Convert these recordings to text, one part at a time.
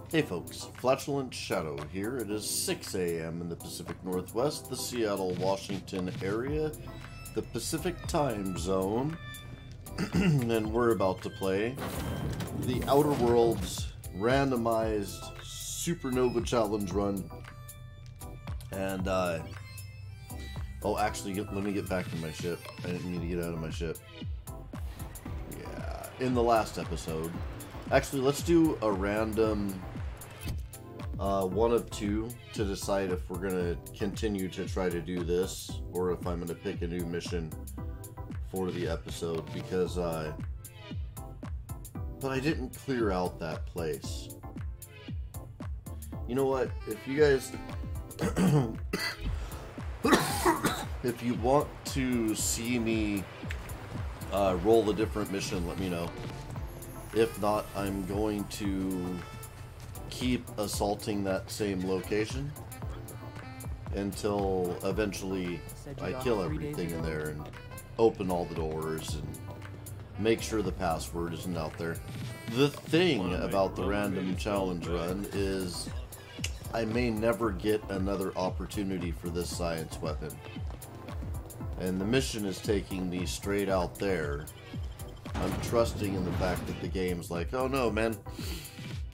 Hey folks, Flatulent Shadow here. It is 6 a.m. in the Pacific Northwest, the Seattle, Washington area, the Pacific time zone, and we're about to play the Outer Worlds Randomized Supernova Challenge run. And, oh, actually, let me get back to my ship. I didn't mean to get out of my ship. Yeah, in the last episode. Actually, let's do a random one of two to decide if we're going to continue to try to do this or if I'm going to pick a new mission for the episode, because but I didn't clear out that place. You know what? If you guys if you want to see me roll a different mission, let me know. If not, I'm going to keep assaulting that same location until eventually I kill everything in there and open all the doors and make sure the password isn't out there. The thing about the random challenge run is I may never get another opportunity for this science weapon. And the mission is taking me straight out there. I'm trusting in the fact that the game's like, oh no, man,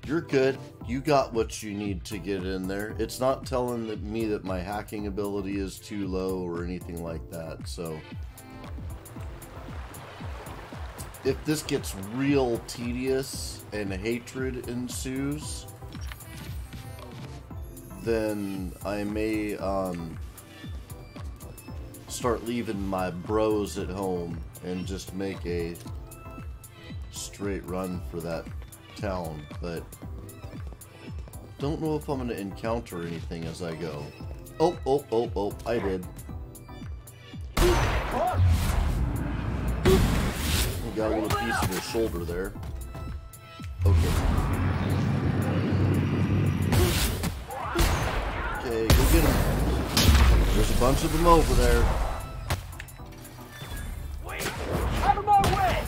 you're good. You got what you need to get in there. It's not telling me that my hacking ability is too low or anything like that. So if this gets real tedious and hatred ensues, then I may start leaving my bros at home and just make a straight run for that town. But don't know if I'm going to encounter anything as I go. Oh, I did. Got a little piece of his shoulder there. Okay. Okay, go get him. There's a bunch of them over there. Out of my way!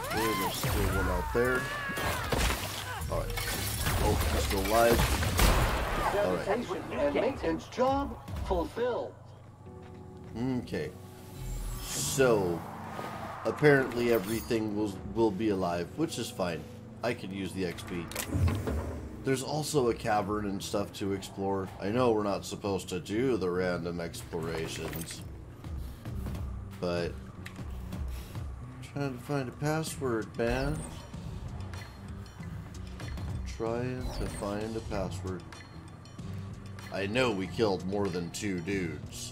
Okay, there's still one out there. Alright. Oh, he's still alive. Alright. And maintenance job fulfilled. Okay. So, apparently everything will be alive, which is fine. I could use the XP. There's also a cavern and stuff to explore. I know we're not supposed to do the random explorations, but I'm trying to find a password, man. Trying to find a password. I know we killed more than 2 dudes.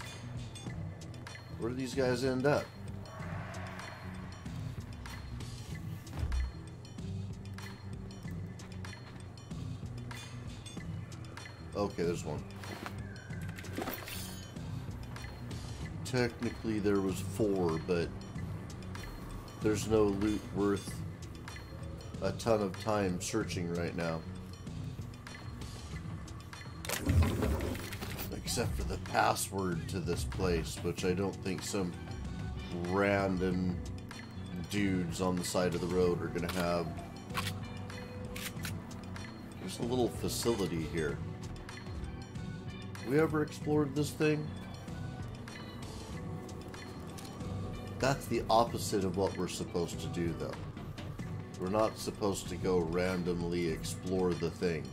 Where do these guys end up? Okay, there's one. Technically there was 4, but there's no loot worth a ton of time searching right now. Except for the password to this place, which I don't think some random dudes on the side of the road are gonna have. There's a little facility here. We ever explored this thing? That's the opposite of what we're supposed to do, though. We're not supposed to go randomly explore the thing.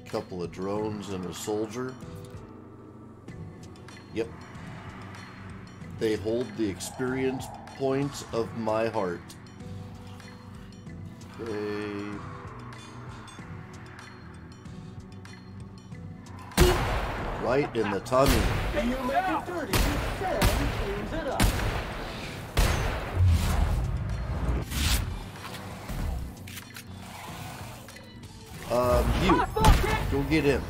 Couple of drones and a soldier. Yep. They hold the experience points of my heart. Okay. Right in the tummy. You make it dirty, Sam cleans it up. You. Go get him.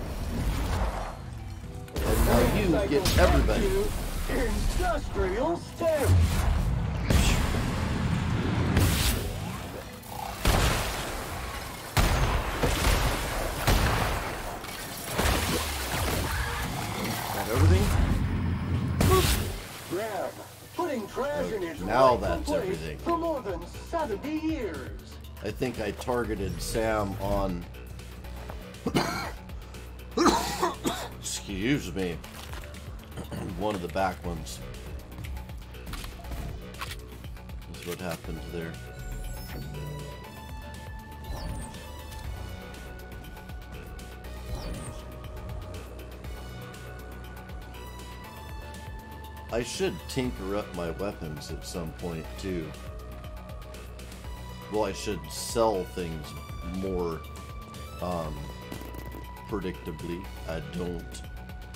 And now you get everybody. Industrial stamp. in its Now rightful that's place everything. for more than 70 years. I think I targeted Sam on... Excuse me. One of the back ones. That's what happened there. I should tinker up my weapons at some point too. Well, I should sell things more predictably. I don't,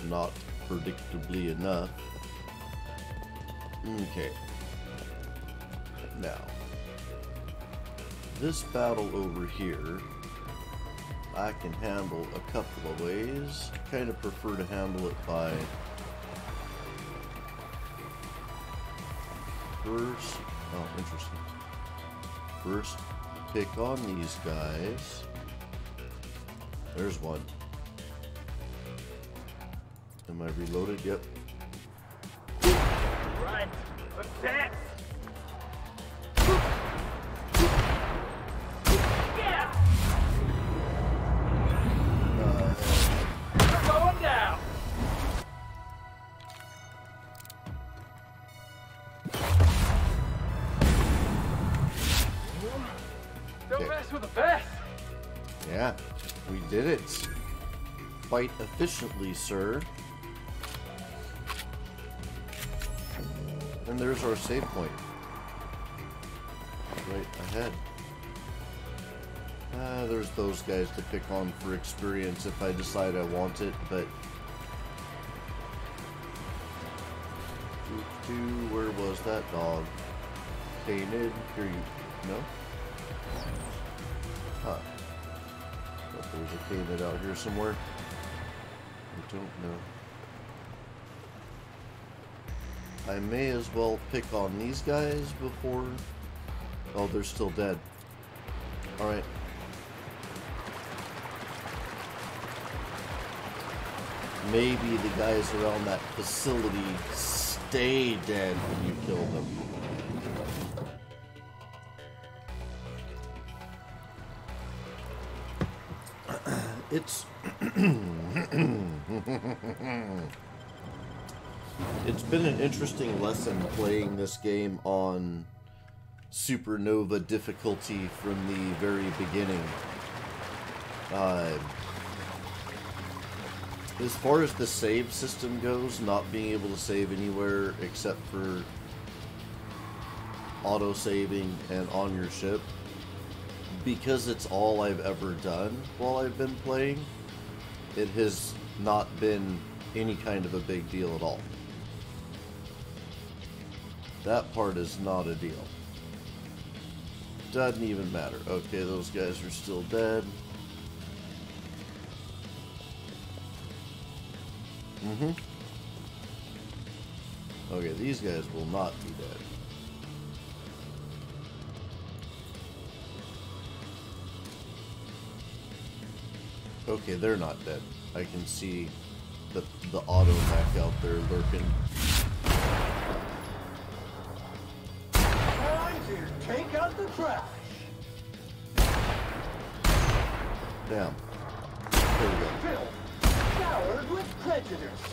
not predictably enough. Okay. Now, this battle over here, I can handle a couple of ways. Kind of prefer to handle it by first. Oh, interesting. First, pick on these guys. There's one. Am I reloaded? Yep. Right. Attack. Yeah. We're going down. Don't mess with the best. Yeah, we did it. Quite efficiently, sir. And there's our save point. Right ahead. There's those guys to pick on for experience if I decide I want it, but... Where was that dog? Painted? Here you... No? Huh. Thought there was a Canid out here somewhere. I don't know. I may as well pick on these guys before... Oh, they're still dead. Alright. Maybe the guys around that facility stay dead when you kill them. It's it's been an interesting lesson playing this game on Supernova difficulty from the very beginning. As far as the save system goes, not being able to save anywhere except for auto-saving and on your ship, because it's all I've ever done while I've been playing, it has not been any kind of a big deal at all. That part is not a deal. Doesn't even matter. Okay, those guys are still dead. Okay, these guys will not be dead. Okay, they're not dead. I can see the auto mech out there lurking. Time to take out the trash. Damn. There we go. Phil, showered with prejudice.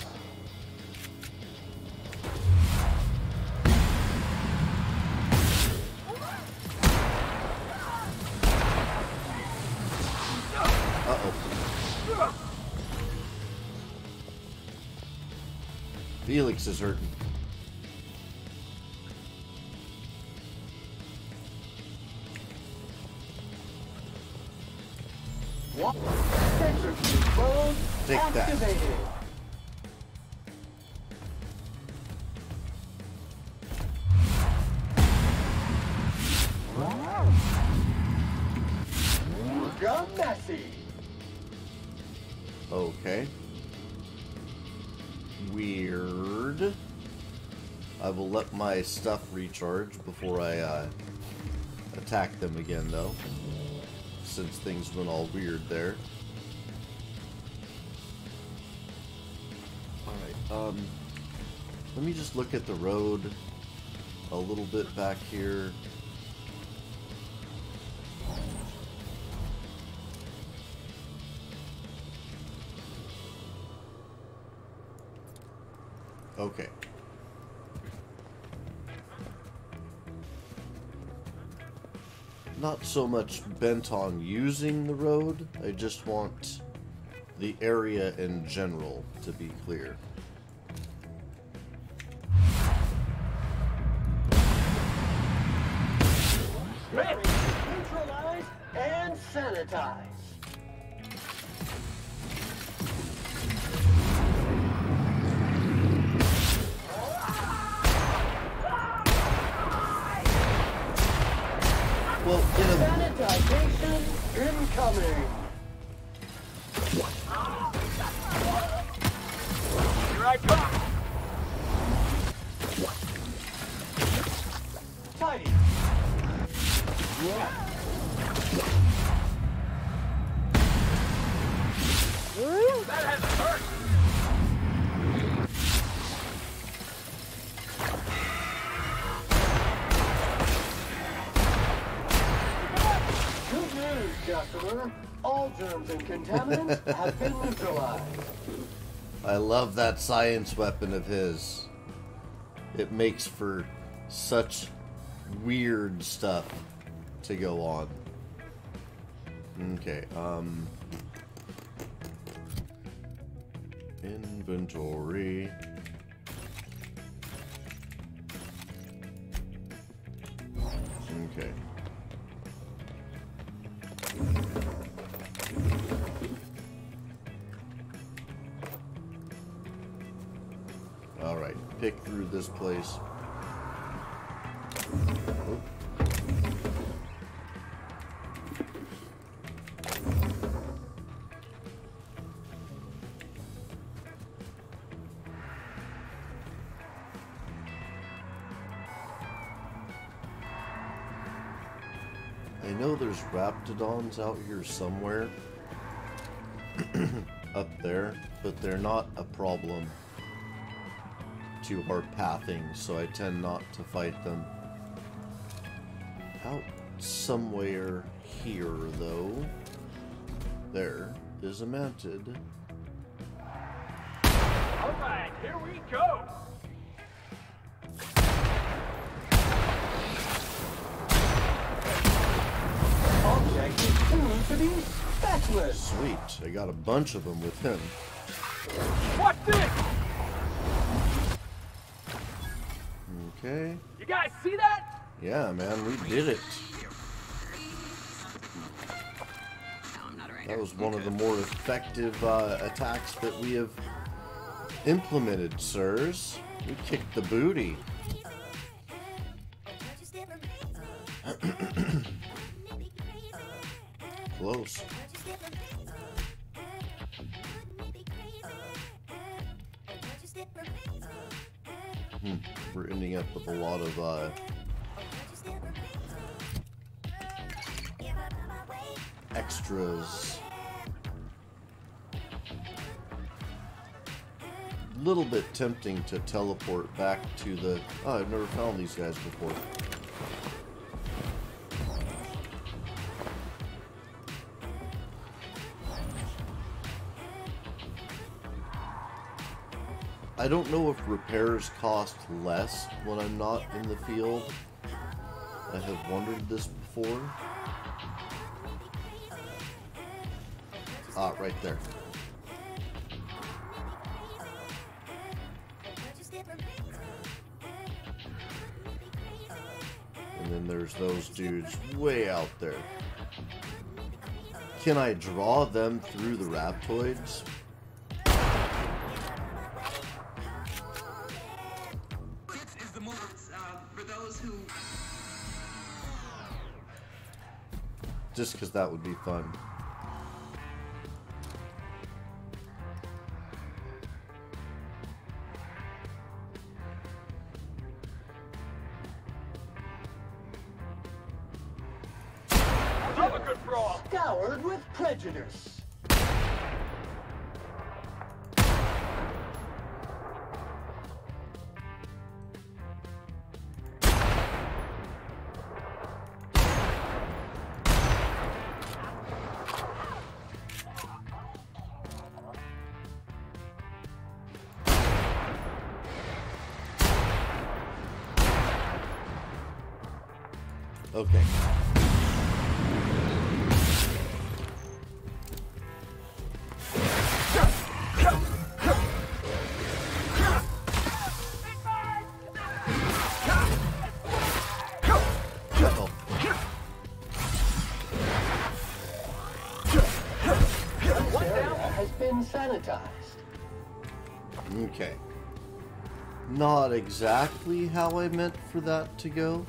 Uh-oh. Felix is hurting. What? Centrifuge mode Take that. activated. Gone messy. Okay. Weird. I will let my stuff recharge before I attack them again, though, since things went all weird there. Alright, let me just look at the road. a little bit back here. Okay. Not so much bent on using the road, I just want the area in general to be clear. Neutralize and sanitize. Well, in a... Sanitization incoming. Here I come. Tidy. That has hurt. Good news, customer. All germs and contaminants have been neutralized. I love that science weapon of his. It makes for such weird stuff to go on. Okay, inventory. Okay. Alright, pick through this place. Oh. I know there's raptidons out here somewhere. Up there, but they're not a problem to our pathing, so I tend not to fight them. Out somewhere here, though, there is a mantid. Alright, here we go. Object is tuned to be spatulous. Sweet, I got a bunch of them with him. What's this? Okay. You guys see that? Yeah, man, we did it. That was one of the more effective attacks that we have implemented, sirs. We kicked the booty. Close. We're ending up with a lot of extras. Little bit tempting to teleport back to the... Oh, I've never found these guys before. I don't know if repairs cost less when I'm not in the field. I have wondered this before. Ah, right there. And then there's those dudes way out there. Can I draw them through the raptoids? Just because that would be fun. I'm a good brawl. Scoured with prejudice. Okay. This area has been sanitized. Okay. Not exactly how I meant for that to go.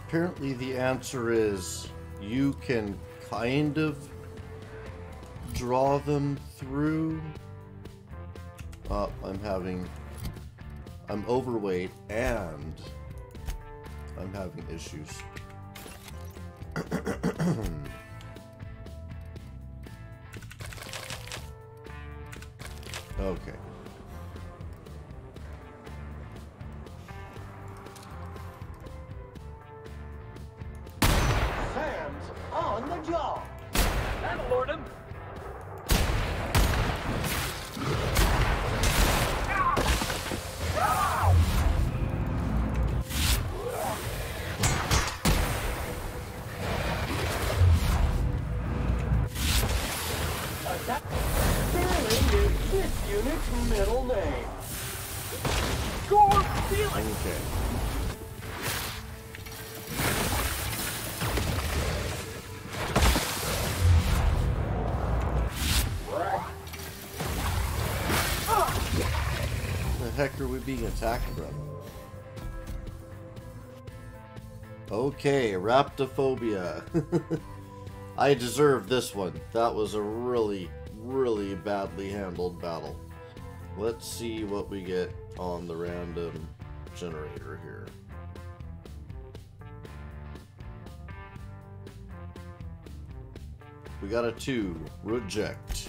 Apparently the answer is you can kind of draw them through. I'm overweight and I'm having issues. Okay. Sam's on the job. That'll lord him. Sterling is this unit's middle name. Score! Stealing! Okay. The heck are we being attacked from? Okay, Raptophobia. I deserve this one. That was a really, really badly handled battle. Let's see what we get on the random generator here. We got a 2. Reject.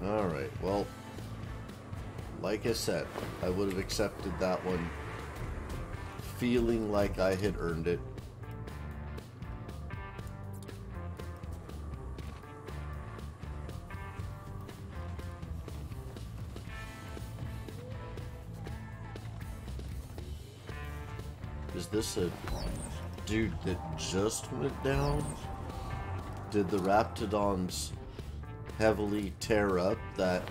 Alright, well, like I said, I would have accepted that one feeling like I had earned it. Is this a dude that just went down? Did the Raptidons heavily tear up that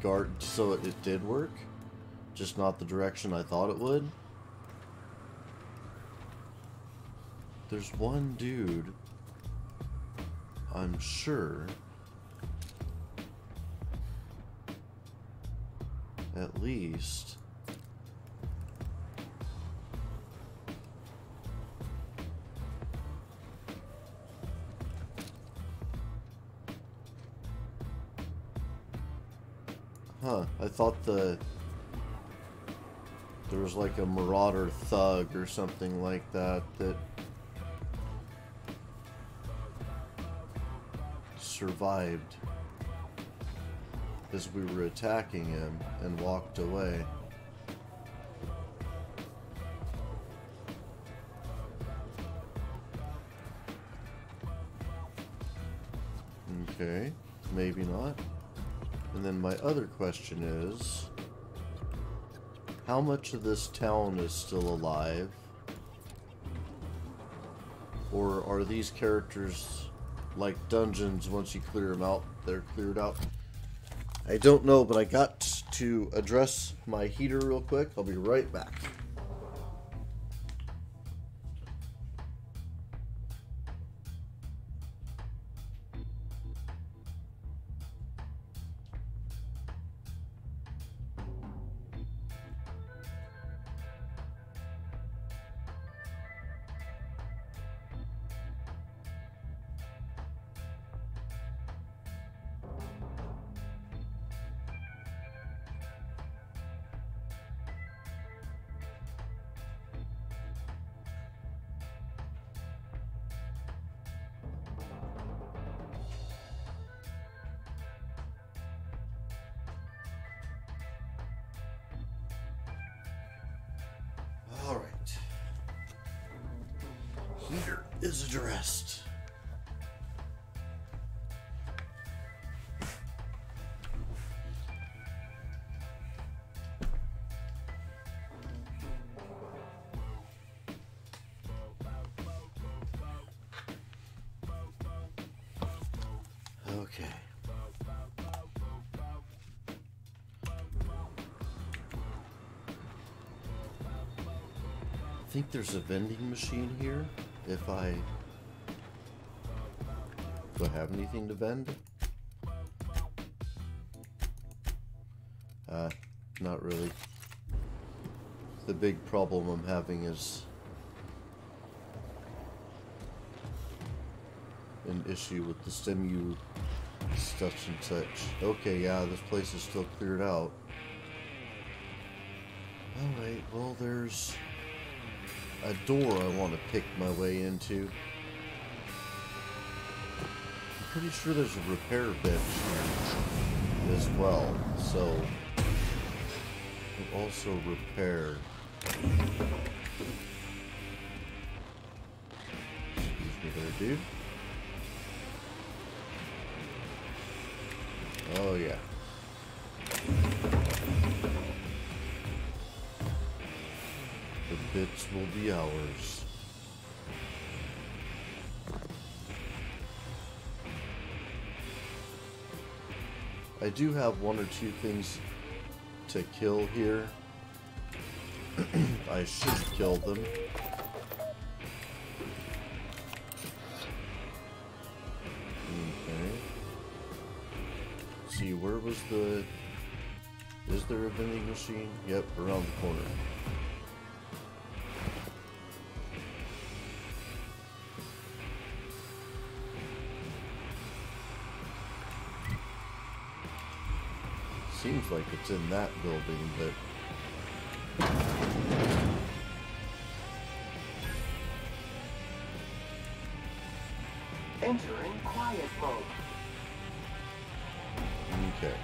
guard so it did work? Just not the direction I thought it would? There's one dude, I'm sure, at least, I thought there was like a marauder thug or something like that that survived as we were attacking him and walked away. Okay, maybe not. And then my other question is, how much of this town is still alive? Or are these characters like dungeons, once you clear them out, they're cleared out? I don't know, but I got to address my heater real quick. I'll be right back. Alright. Heater is addressed. Okay. I think there's a vending machine here. Do I have anything to vend? Not really. The big problem I'm having is an issue with the stimu stuff and such. Okay, yeah, this place is still cleared out. Alright, well, there's a door I want to pick my way into. I'm pretty sure there's a repair bench here as well, so we'll also repair. Excuse me there, dude. Oh yeah. The bits will be ours. I do have one or two things to kill here. I should kill them. Okay. See, where was the... Is there a vending machine? Yep, around the corner. Seems like it's in that building, but... Entering quiet mode. Okay.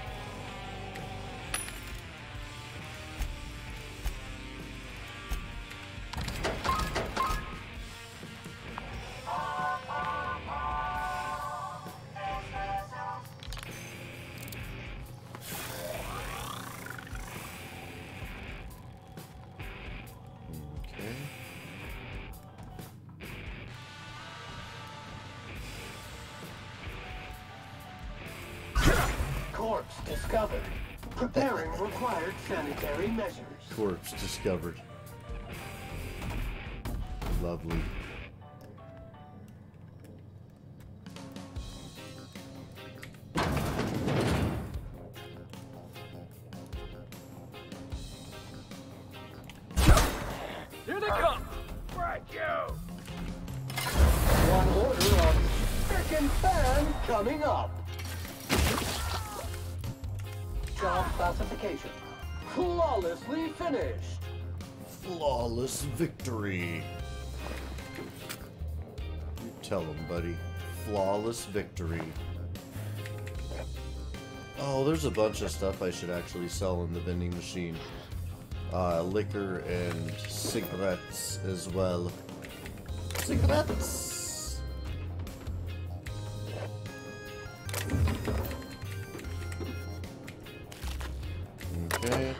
Corpse discovered. Preparing required sanitary measures. Corpse discovered. Lovely. Here they come! Right, you! One order of frickin' fan coming up. Job classification. Flawlessly finished. Flawless victory. You tell him, buddy. Flawless victory. Oh, there's a bunch of stuff I should actually sell in the vending machine. Liquor and cigarettes as well. Cigarettes! Okay.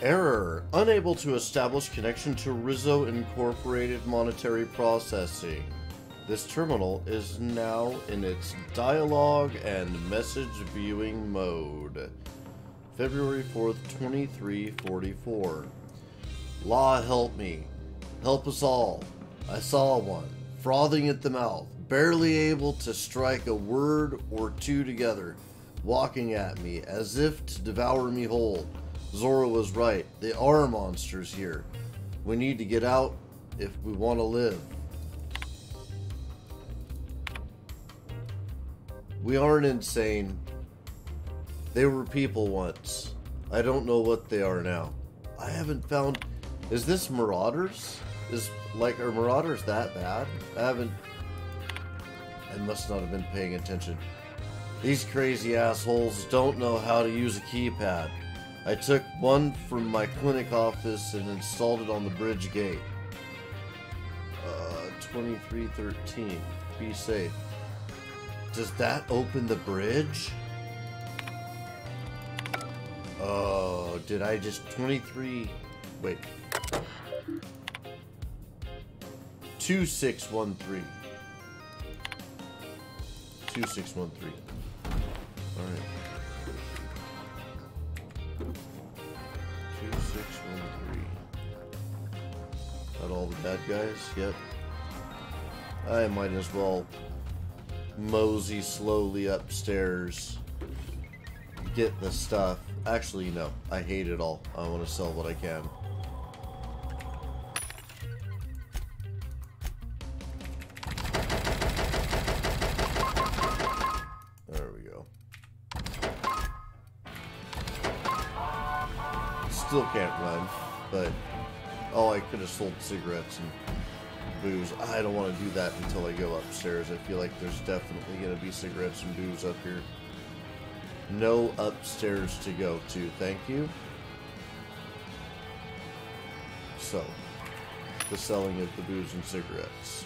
Error. Unable to establish connection to Rizzo Incorporated Monetary Processing. This terminal is now in its dialogue and message viewing mode. February 4th, 2344. Law help me. Help us all. I saw one, frothing at the mouth, barely able to strike a word or two together, walking at me as if to devour me whole. Zora was right. They are monsters here. We need to get out if we want to live. We aren't insane. They were people once. I don't know what they are now. I haven't found... Is this Marauders? Are Marauders that bad? I must not have been paying attention. These crazy assholes don't know how to use a keypad. I took one from my clinic office and installed it on the bridge gate. 2313. Be safe. Does that open the bridge? Oh, did I just 23... Wait. 2613. 2613. Alright. 2613. Got all the bad guys? Yep. I might as well mosey slowly upstairs. Get the stuff. Actually, no. I hate it all. I want to sell what I can. There we go. Still can't run, but oh, I could have sold cigarettes and booze. I don't want to do that until I go upstairs. I feel like there's definitely going to be cigarettes and booze up here. No upstairs to go to, thank you. So, the selling of the booze and cigarettes.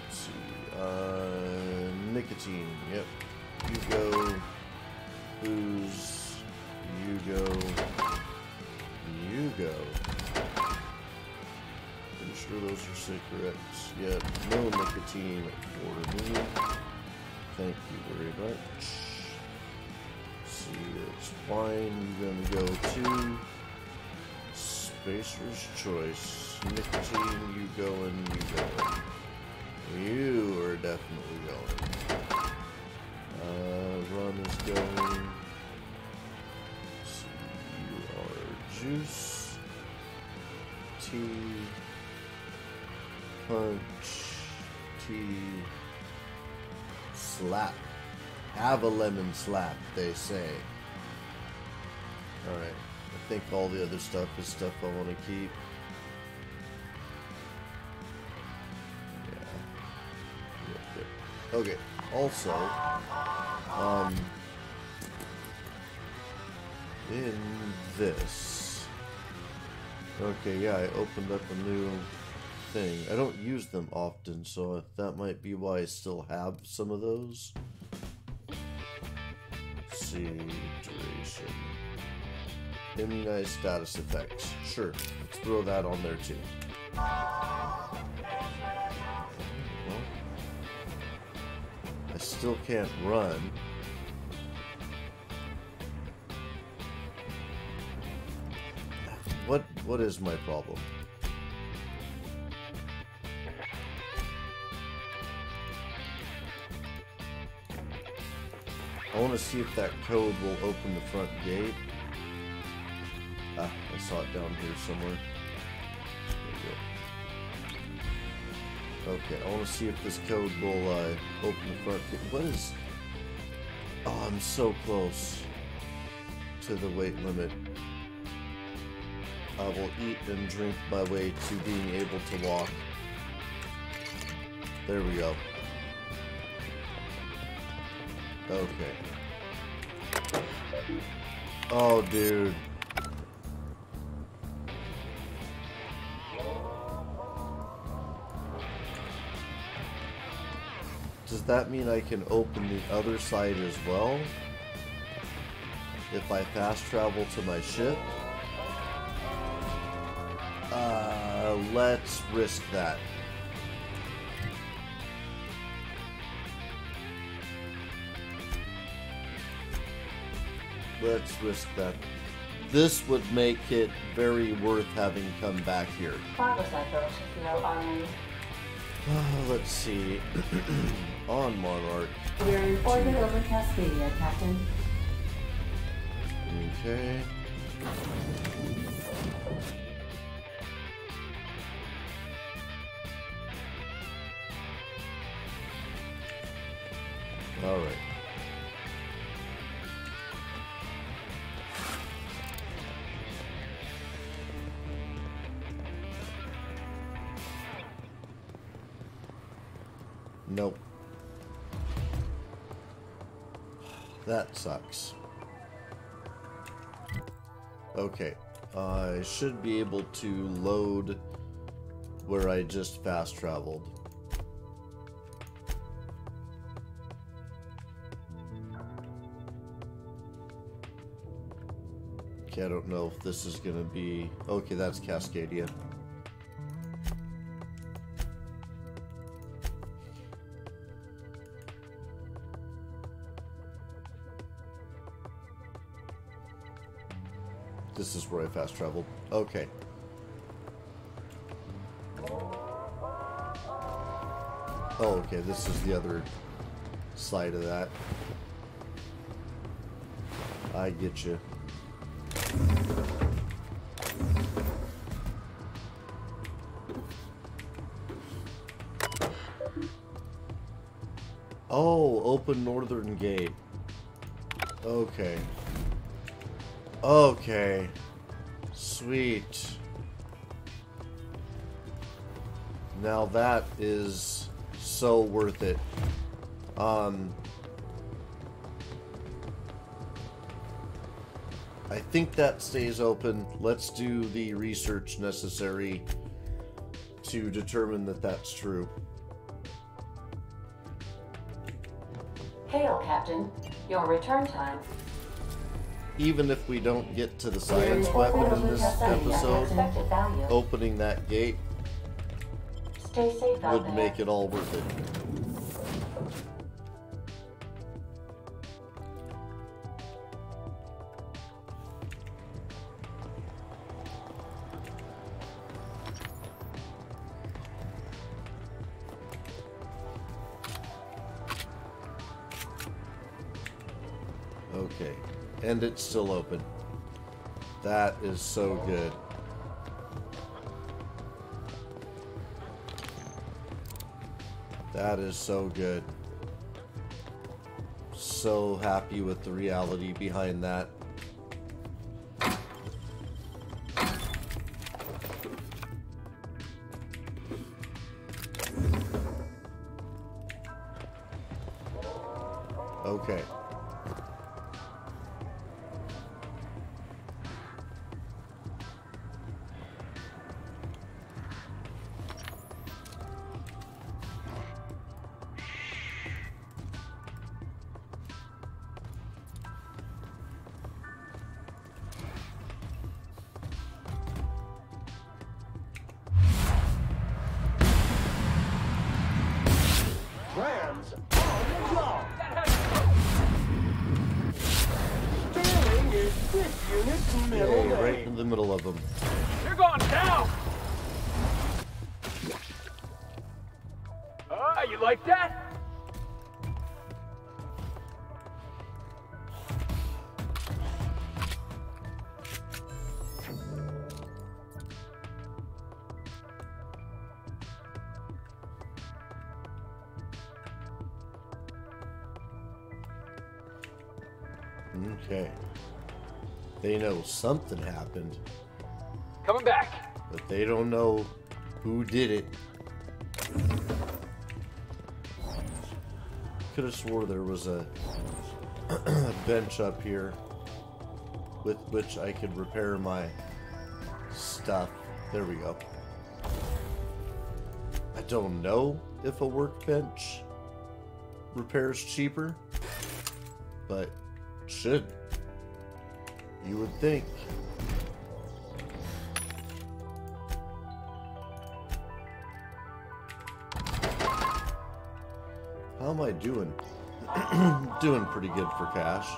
Let's see, nicotine, yep. You go, booze, you go, you go. Pretty sure those are cigarettes. Yep, no nicotine for me. Thank you very much. See, it's wine. You're gonna go to Spacer's Choice. Nicotine, you going, you going. You are definitely going. Rum is going. Let's see, you are juice. Tea. Punch. Tea. Slap. Have a lemon slap, they say. Alright. I think all the other stuff is stuff I want to keep. Yeah. Okay. Also, in this. Okay, yeah, I opened up a new thing. I don't use them often, so that might be why I still have some of those. Let's see, duration. Immunize status effects. Sure, let's throw that on there too. Well, I still can't run. What is my problem? I want to see if that code will open the front gate. Ah, I saw it down here somewhere. There we go. Okay, I want to see if this code will open the front gate. What is... Oh, I'm so close to the weight limit. I will eat and drink my way to being able to walk. There we go. Okay. Oh, dude. Does that mean I can open the other side as well? If I fast travel to my ship? Let's risk that. Let's risk that. This would make it very worth having come back here. Let's see. On Monarch. We're in orbit over Cascadia, Captain. Okay. All right. Nope. That sucks. Okay. I should be able to load where I just fast traveled. Okay, I don't know if this is gonna be... Okay, that's Cascadia. This is where I fast traveled. Okay. Oh, okay, this is the other side of that. I get you. Oh, open northern gate. Okay. Okay. Sweet. Now that is so worth it. I think that stays open. Let's do the research necessary to determine that that's true. Hail, Captain. Your return time. Even if we don't get to the science weapon in this episode, opening that gate Stay safe out would there. make it all worth it. Okay, and it's still open. That is so good. That is so good. So happy with the reality behind that. Okay. Rams on the job. Sterling is this unit's middle Hey, name. right in the middle of them. You're going down! You like that? Okay. They know something happened, Coming back. but they don't know who did it. Could have swore there was a bench up here with which I could repair my stuff. There we go. I don't know if a workbench repairs cheaper, but it should. You would think. How am I doing? Doing pretty good for cash.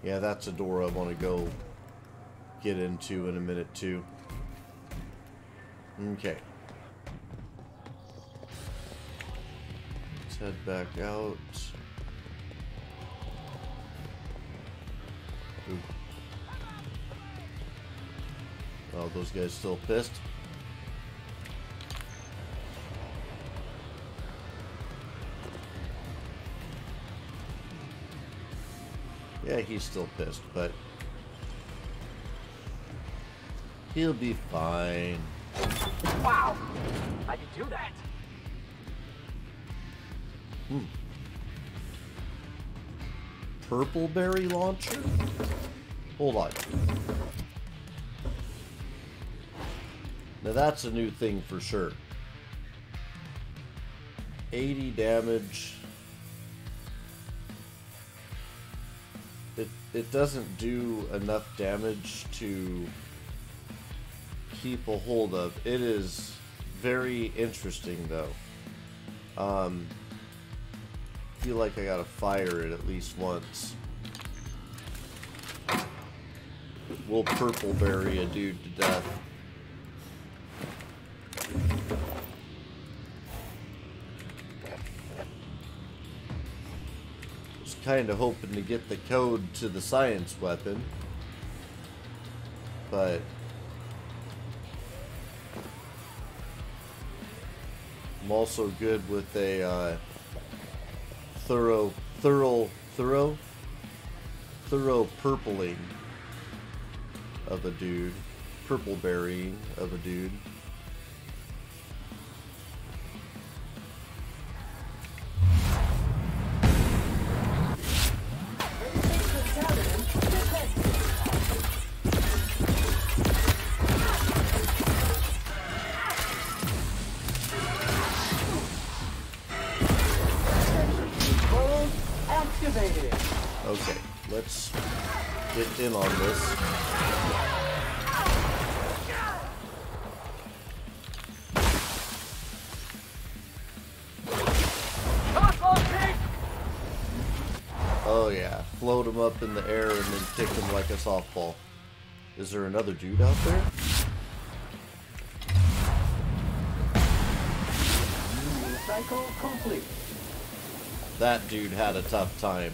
Yeah, that's a door I want to go get into in a minute too. Okay. Let's head back out. Ooh. Oh, those guys still pissed? Yeah, he's still pissed, but he'll be fine. Wow! I can do that. Purple berry launcher? Hold on. Now that's a new thing for sure. 80 damage. It doesn't do enough damage to keep a hold of. It is very interesting though. Feel like I gotta fire it at least once. We'll purple berry a dude to death. Was kind of hoping to get the code to the science weapon, but I'm also good with a thorough purpling of a dude, purple berrying of a dude. Okay, let's get in on this. Oh yeah, float him up in the air and then kick him like a softball. Is there another dude out there? Cycle complete. That dude had a tough time.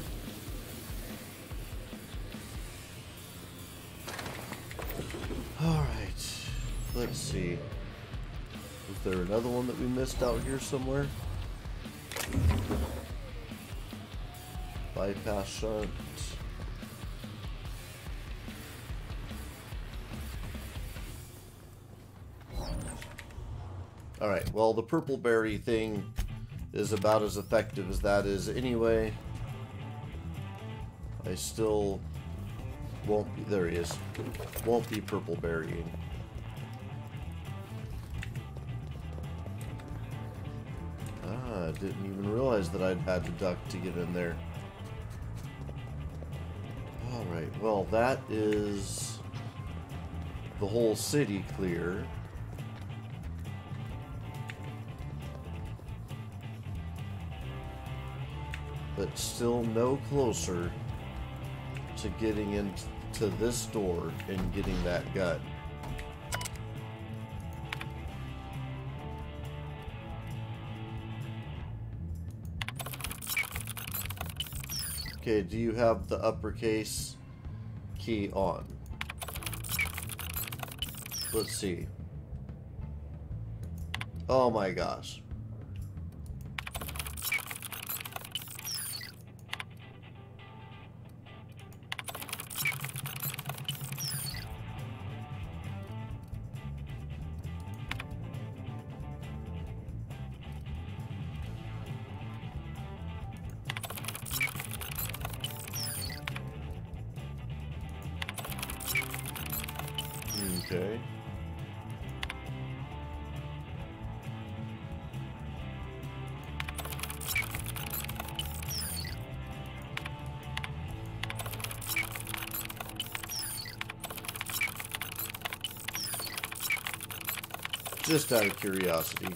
Alright, let's see. Is there another one that we missed out here somewhere? Bypass shunt. Alright, well, the purple berry thing is about as effective as that is anyway. I still won't be, there he is, won't be purple berrying. Ah, I didn't even realize that I'd had to duck to get in there. Alright, well, that is the whole city clear. But still no closer to getting into this door and getting that gut. Okay, do you have the uppercase key on? Let's see. Oh my gosh. Okay. Just out of curiosity.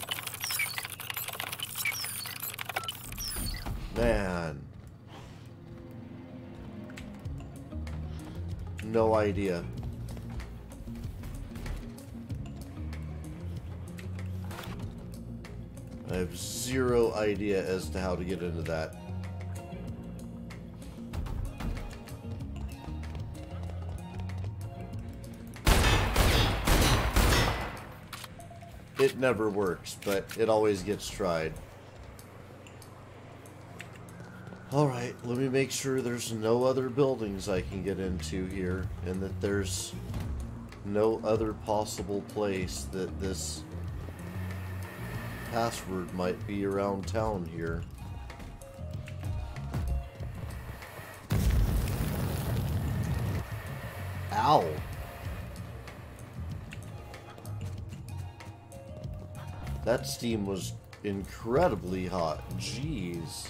Man. No idea. I have zero idea as to how to get into that. It never works, but it always gets tried. Alright, let me make sure there's no other buildings I can get into here, and that there's no other possible place that this password might be around town here. Ow! That steam was incredibly hot. Jeez.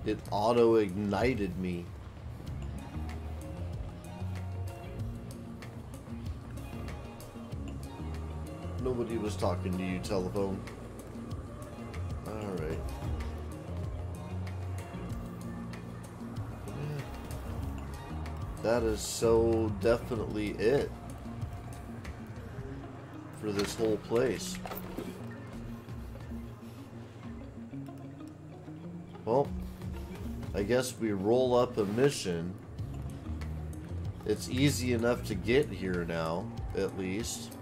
It auto-ignited me. Nobody was talking to you, telephone. Alright. That is so definitely it for this whole place. Well, I guess we roll up a mission. It's easy enough to get here now, at least.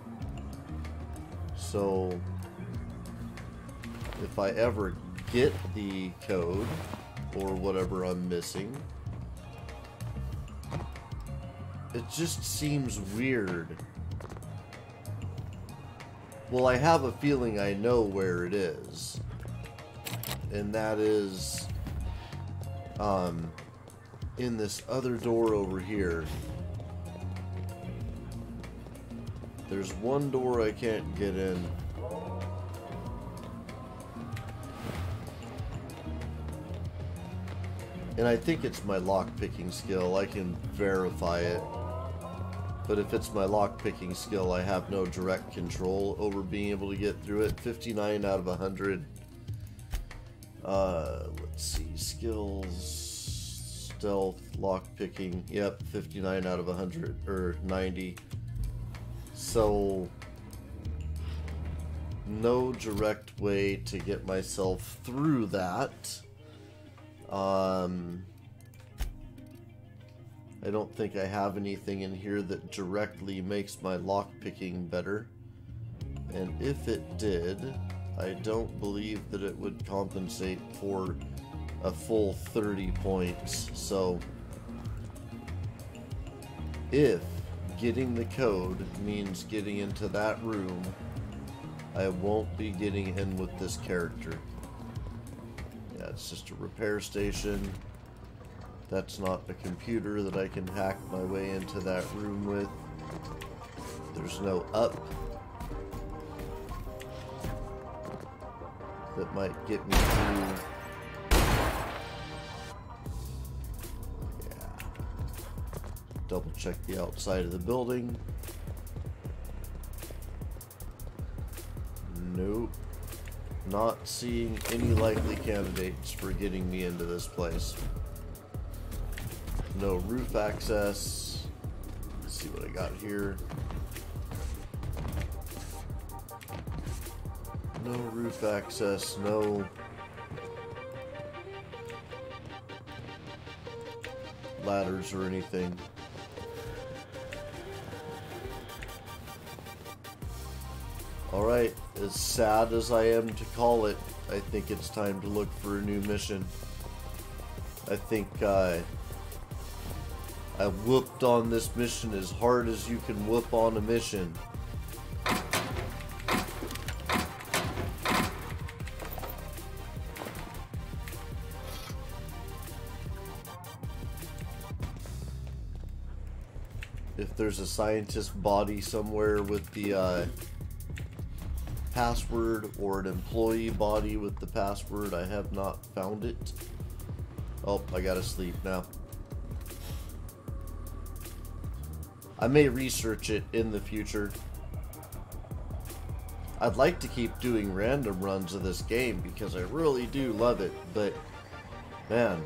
So, if I ever get the code, or whatever I'm missing, it just seems weird. Well, I have a feeling I know where it is. And that is in this other door over here. There's one door I can't get in. And I think it's my lock-picking skill. I can verify it. But if it's my lock-picking skill, I have no direct control over being able to get through it. 59 out of 100. Let's see. Skills, stealth, lock-picking. Yep, 59 out of 100. Or 90. So, no direct way to get myself through that. I don't think I have anything in here that directly makes my lockpicking better. And if it did, I don't believe that it would compensate for a full 30 points. So, if getting the code means getting into that room, I won't be getting in with this character. Yeah, it's just a repair station. That's not a computer that I can hack my way into that room with. There's no up that might get me through. Yeah. Double check the outside of the building. Nope. Not seeing any likely candidates for getting me into this place. No roof access. Let's see what I got here. No roof access, no ladders or anything. Alright, as sad as I am to call it, I think it's time to look for a new mission. I think I whooped on this mission as hard as you can whoop on a mission. If there's a scientist body somewhere with the password, or an employee body with the password, I have not found it. Oh, I gotta sleep now. I may research it in the future. I'd like to keep doing random runs of this game because I really do love it, but man,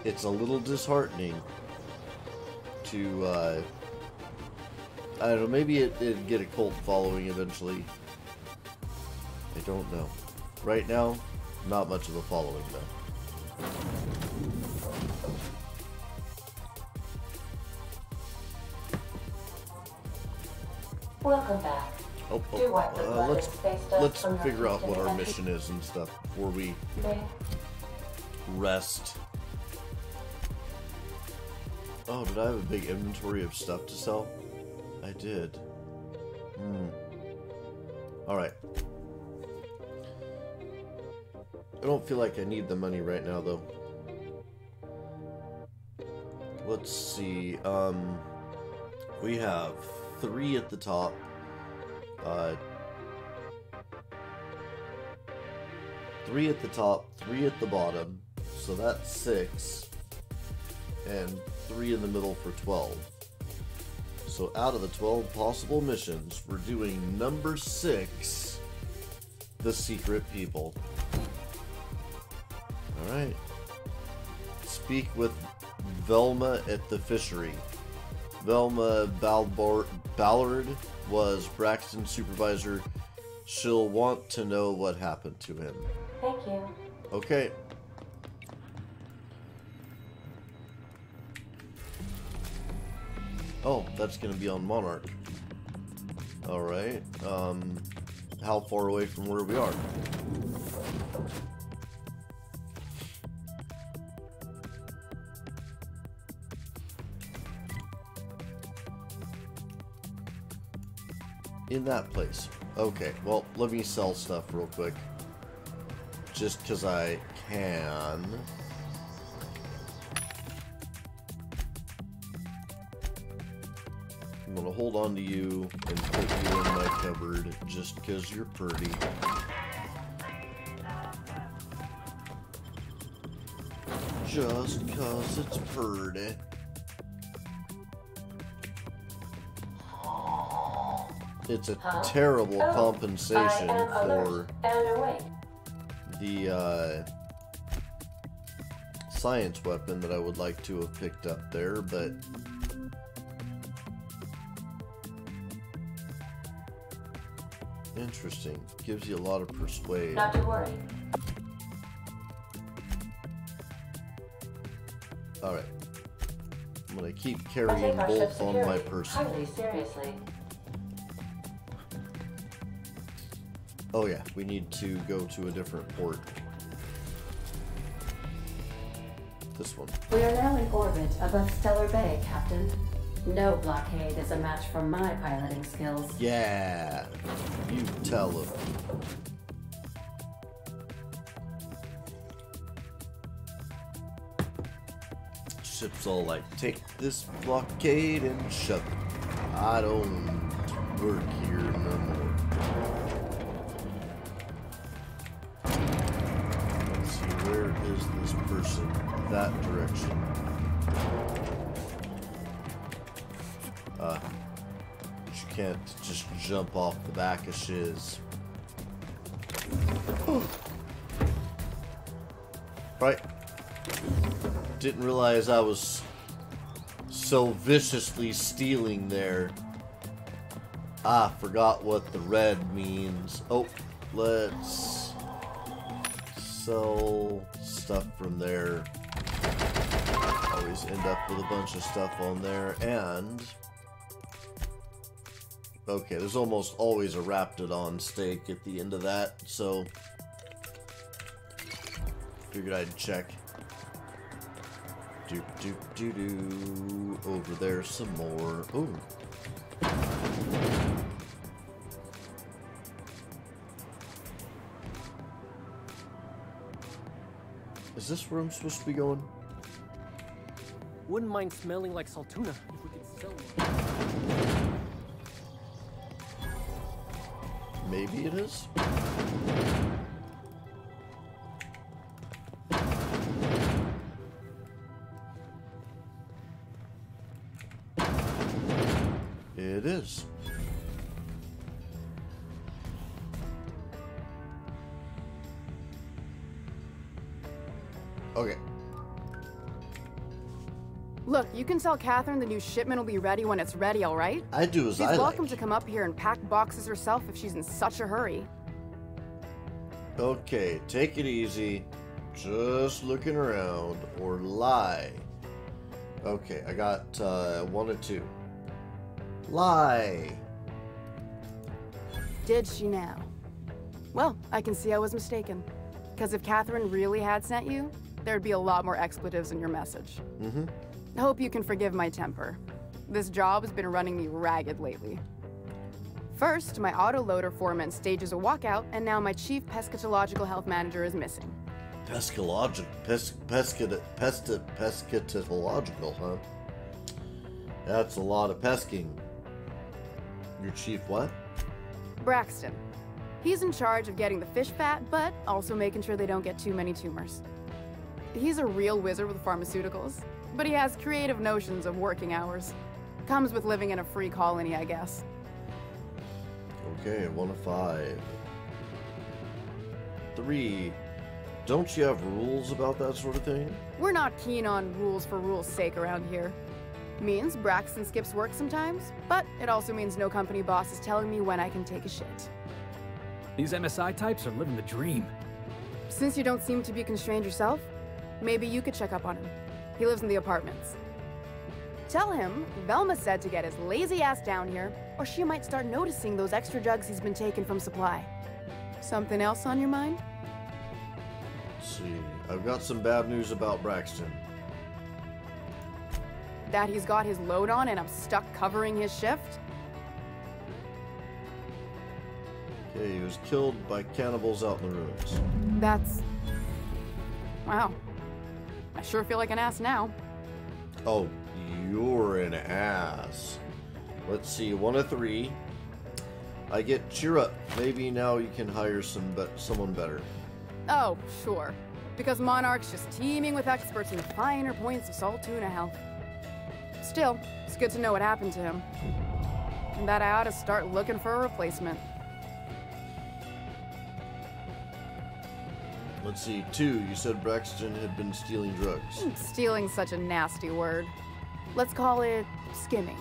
it's a little disheartening to, I don't know, maybe it'd get a cult following eventually. I don't know. Right now, not much of a following though. Welcome back. Let's figure out what our mission is and stuff before we rest. Oh, did I have a big inventory of stuff to sell? I did. Alright. I don't feel like I need the money right now, though. Let's see. We have 3 at the top. 3 at the top, 3 at the bottom. So that's 6. And 3 in the middle for 12. So out of the 12 possible missions, we're doing number 6, the secret people. Alright. Speak with Velma at the fishery. Velma Ballard was Braxton's supervisor. She'll want to know what happened to him. Thank you. Okay. Oh, that's gonna be on Monarch. Alright. How far away from where we are? In that place. Okay, well, let me sell stuff real quick. Just because I can. I'm going to hold on to you and put you in my cupboard just because you're pretty. Just because it's pretty. It's a terrible compensation for the science weapon that I would like to have picked up there, but interesting. Gives you a lot of persuade. Not to worry. Alright. I'm gonna keep carrying both on my person. Hardly seriously. Oh yeah, we need to go to a different port. This one. We are now in orbit above Stellar Bay, Captain. No blockade is a match for my piloting skills. Yeah, you tell him. Ship's all like, take this blockade and shove it. I don't work here no more. Let's see, where is this person? That direction. You can't just jump off the back of shiz. Right. Didn't realize I was so viciously stealing there. Ah, forgot what the red means. Oh, let's sell stuff from there. Always end up with a bunch of stuff on there, and okay, there's almost always a Raptidon steak at the end of that, so figured I'd check. Doop doop doo doo. Over there some more. Ooh. Is this where I'm supposed to be going? Wouldn't mind smelling like Saltuna if we could sell one. Maybe it is? It is. Okay. Look, you can tell Catherine the new shipment will be ready when it's ready, all right? I do as I like. She's welcome to come up here and pack boxes herself if she's in such a hurry. Okay, take it easy. Just looking around. Or lie. Okay, I got 1 of 2. Lie. Did she now? Well, I can see I was mistaken. Because if Catherine really had sent you, there'd be a lot more expletives in your message. Mm-hmm. I hope you can forgive my temper. This job has been running me ragged lately. First, my autoloader foreman stages a walkout, and now my chief pescatological health manager is missing. Pescatological, huh? That's a lot of pesking. Your chief what? Braxton. He's in charge of getting the fish fat, but also making sure they don't get too many tumors. He's a real wizard with pharmaceuticals, but he has creative notions of working hours. Comes with living in a free colony, I guess. Okay, 1 of 5. 3, Don't you have rules about that sort of thing? We're not keen on rules for rules' sake around here. Means Braxton skips work sometimes, but it also means no company boss is telling me when I can take a shit. These MSI types are living the dream. Since you don't seem to be constrained yourself, maybe you could check up on him. He lives in the apartments. Tell him Velma said to get his lazy ass down here, or she might start noticing those extra drugs he's been taking from supply. Something else on your mind? Let's see. I've got some bad news about Braxton. That he's got his load on and I'm stuck covering his shift? Okay, he was killed by cannibals out in the ruins. That's... wow. I sure feel like an ass now. Oh, you're an ass. Let's see, 1 of 3. I get cheer up. Maybe now you can hire someone better. Oh, sure. Because Monarch's just teeming with experts in the finer points of salt tuna health. Still, it's good to know what happened to him. And that I ought to start looking for a replacement. Let's see, 2. You said Braxton had been stealing drugs. Stealing's such a nasty word. Let's call it skimming.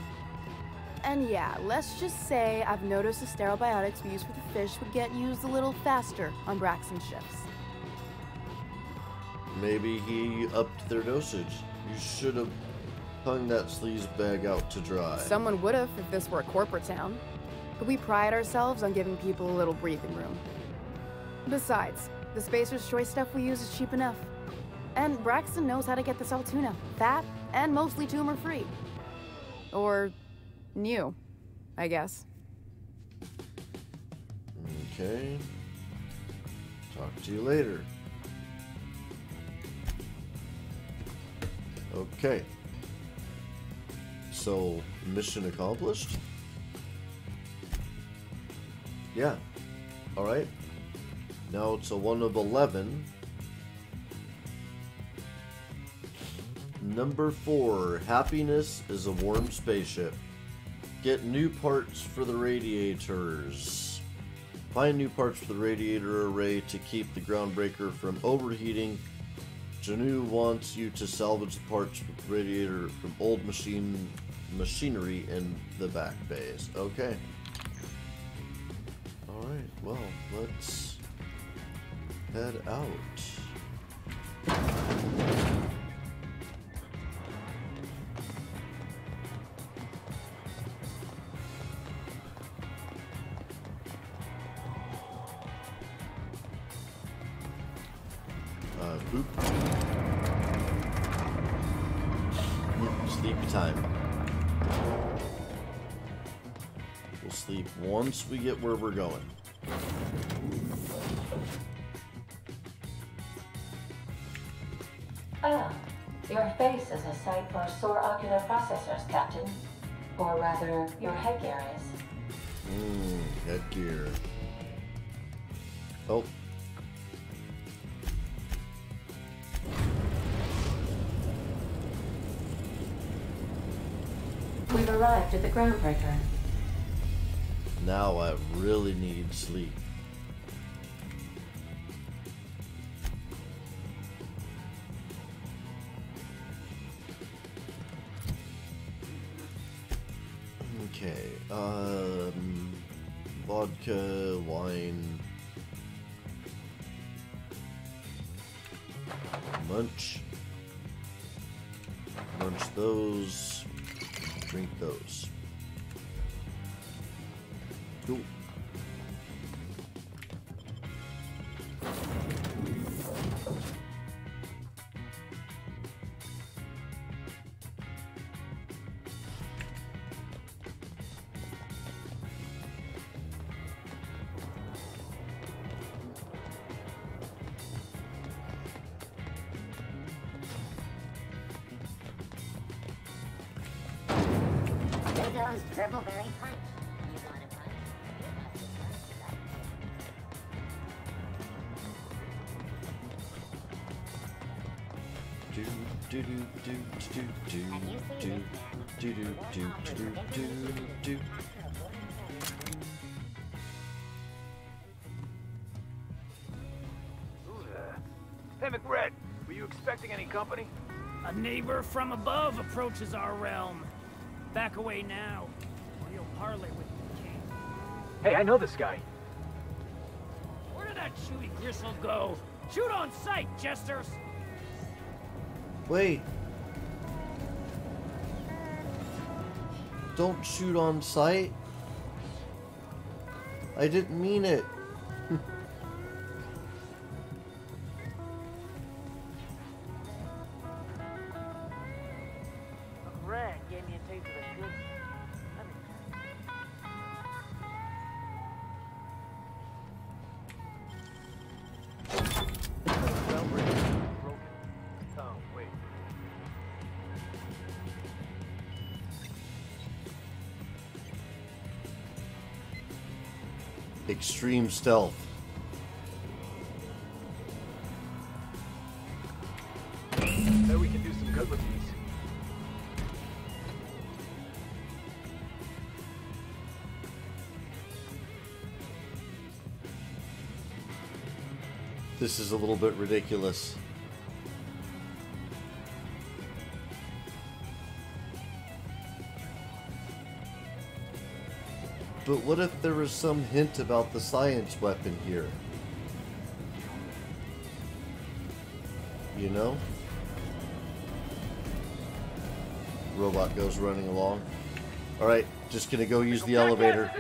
And yeah, let's just say I've noticed the sterile biotics we use for the fish would get used a little faster on Braxton's shifts. Maybe he upped their dosage. You should have hung that sleaze bag out to dry. Someone would have if this were a corporate town. But we pride ourselves on giving people a little breathing room. Besides, the Spacer's Choice stuff we use is cheap enough. And Braxton knows how to get this all tuna, fat and mostly tumor-free. Or new, I guess. Okay. Talk to you later. Okay. So, mission accomplished? Yeah. Alright. Now it's a 1 of 11. Number 4. Happiness is a warm spaceship. Get new parts for the radiators. Find new parts for the radiator array to keep the groundbreaker from overheating. Janu wants you to salvage the parts for the radiator from old machinery in the back bays. Okay. Alright, well, let's head out. Oop. Sleepy time. We'll sleep once we get where we're going. Ah, your face is a sight for sore ocular processors, Captain. Or rather, your headgear is. Headgear. Oh. We've arrived at the groundbreaker. Now I really need sleep. Okay, vodka, wine, munch those, drink those. Cool. Those dribbleberry punch. You want a punch? Do do do do do do do do do do do do. expecting any company? A neighbor from above approaches our realm. Back away now, or you'll parley with the king. Hey, I know this guy. Where did that chewy gristle go? Shoot on sight, jesters! Wait. Don't shoot on sight. I didn't mean it. Greg gave me a taste of the good. Oh, wait. Extreme stealth. Bet we can do some good with these. This is a little bit ridiculous. But what if there was some hint about the science weapon here? You know? Robot goes running along. Alright, just gonna go use the elevator.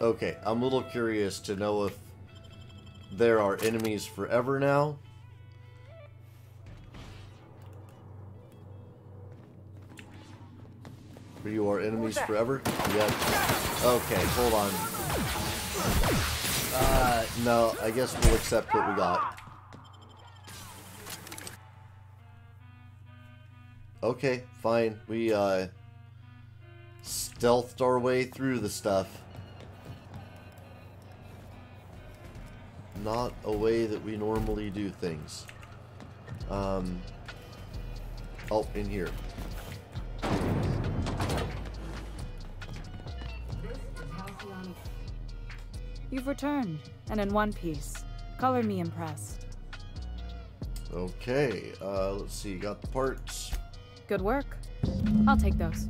Okay, I'm a little curious to know if there are enemies forever now. Or you are enemies forever? Yep. Okay, hold on. No, I guess we'll accept what we got. Okay, fine. We, stealthed our way through the stuff. Not a way that we normally do things. Oh, in here. You've returned, and in one piece. Color me impressed. Okay, let's see. Got the parts. Good work. I'll take those.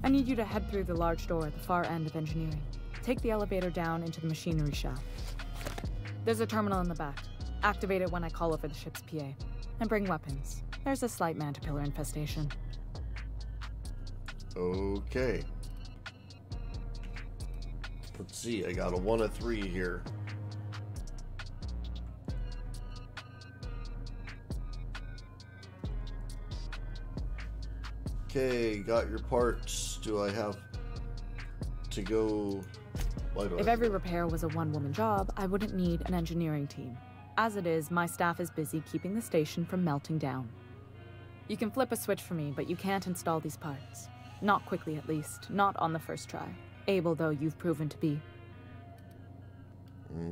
I need you to head through the large door at the far end of engineering. Take the elevator down into the machinery shaft. There's a terminal in the back. Activate it when I call over the ship's PA. And bring weapons. There's a slight man-to-pillar infestation. Okay. Let's see, I got a 1 of 3 here. Okay, got your parts. Do I have to go... If every repair was a one-woman job, I wouldn't need an engineering team. As it is, my staff is busy keeping the station from melting down. You can flip a switch for me, but you can't install these parts. Not quickly, at least. Not on the first try. Able, though, you've proven to be.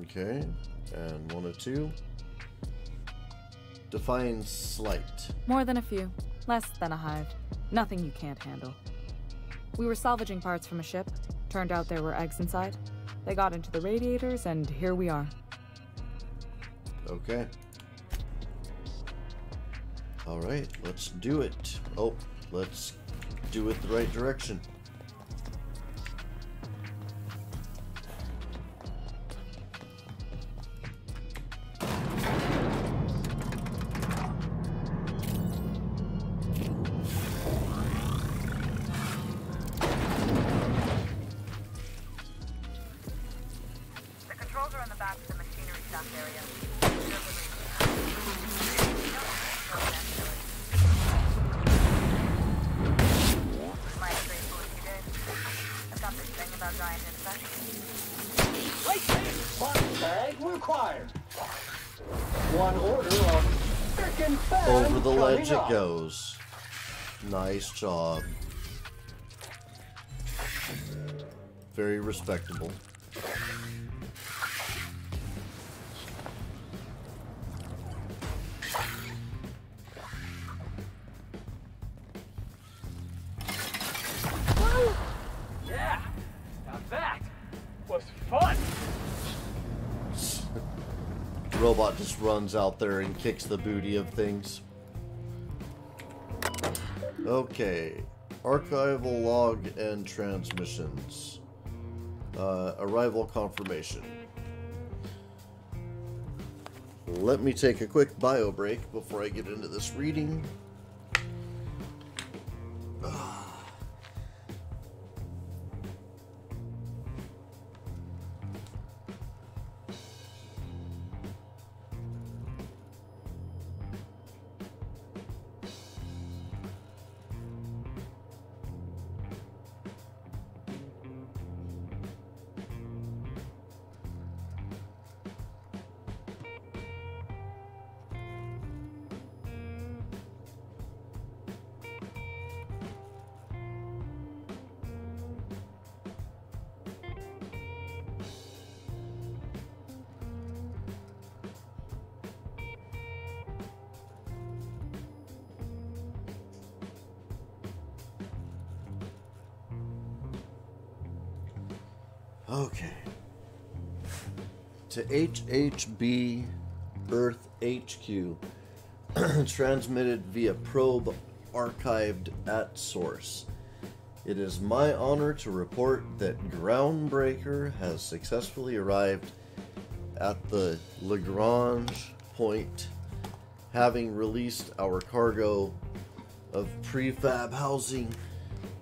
Okay, and 1 of 2. Define slight. More than a few. Less than a hive. Nothing you can't handle. We were salvaging parts from a ship. Turned out there were eggs inside. They got into the radiators, and here we are. Okay. Alright, let's do it. Oh, let's do it the right direction. Over the ledge it goes. Nice job. Very respectable. Robot just runs out there and kicks the booty of things. Okay. Archival log and transmissions. Arrival confirmation. Let me take a quick bio break before I get into this reading. Okay. To HHB Earth HQ, transmitted via probe archived at source. It is my honor to report that Groundbreaker has successfully arrived at the Lagrange point, having released our cargo of prefab housing,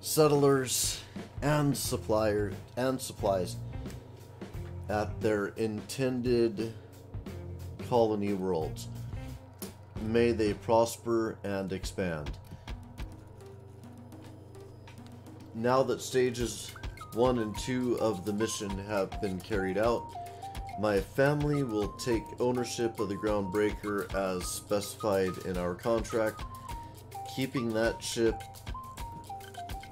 settlers, and supplies at their intended colony worlds. May they prosper and expand. Now that stages 1 and 2 of the mission have been carried out, my family will take ownership of the Groundbreaker as specified in our contract, keeping that ship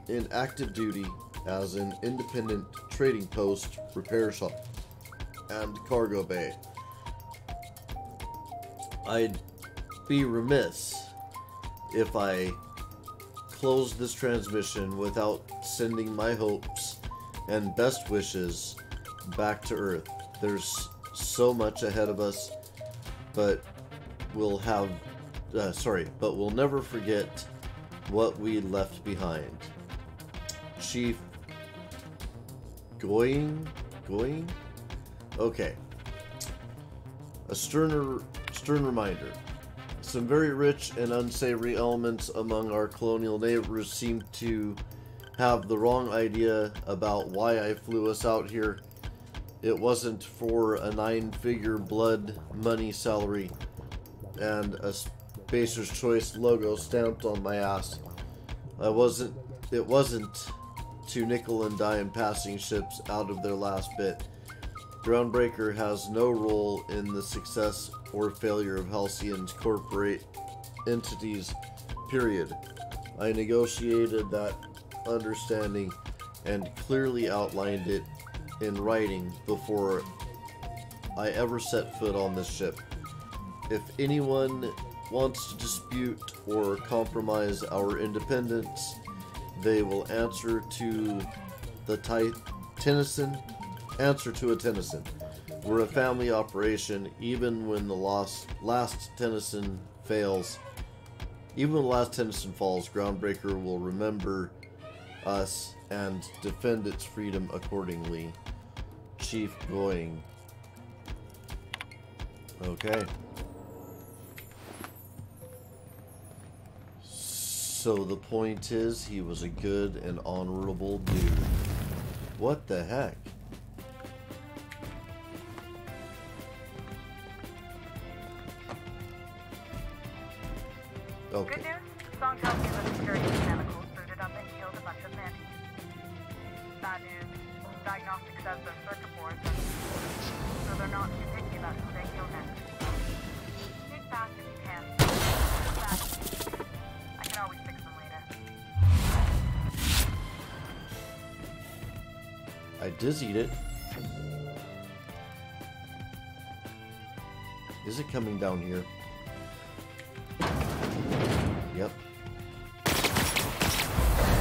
in active duty as an independent trading post, repair shop, and cargo bay. I'd be remiss if I closed this transmission without sending my hopes and best wishes back to Earth. There's so much ahead of us, but we'll never forget what we left behind. Chief Going? Okay. A stern reminder. Some very rich and unsavory elements among our colonial neighbors seem to have the wrong idea about why I flew us out here. It wasn't for a 9-figure blood money salary and a Spacer's Choice logo stamped on my ass. It wasn't to nickel and dime passing ships out of their last bit. Groundbreaker has no role in the success or failure of Halcyon's corporate entities, period. I negotiated that understanding and clearly outlined it in writing before I ever set foot on this ship. If anyone wants to dispute or compromise our independence, they will answer to a Tennyson. We're a family operation. Even when the last Tennyson falls, Groundbreaker will remember us and defend its freedom accordingly. Chief Going. Okay. So the point is, he was a good and honorable dude. What the heck? Okay. Good news, Song tells me that security chemicals booted up and killed a bunch of men. Bad news, diagnostic says their circuit boards are so they're not too picky about who they kill next. Sneak fast if you can. I can always fix them later. I dizzied it. Is it coming down here? Yep.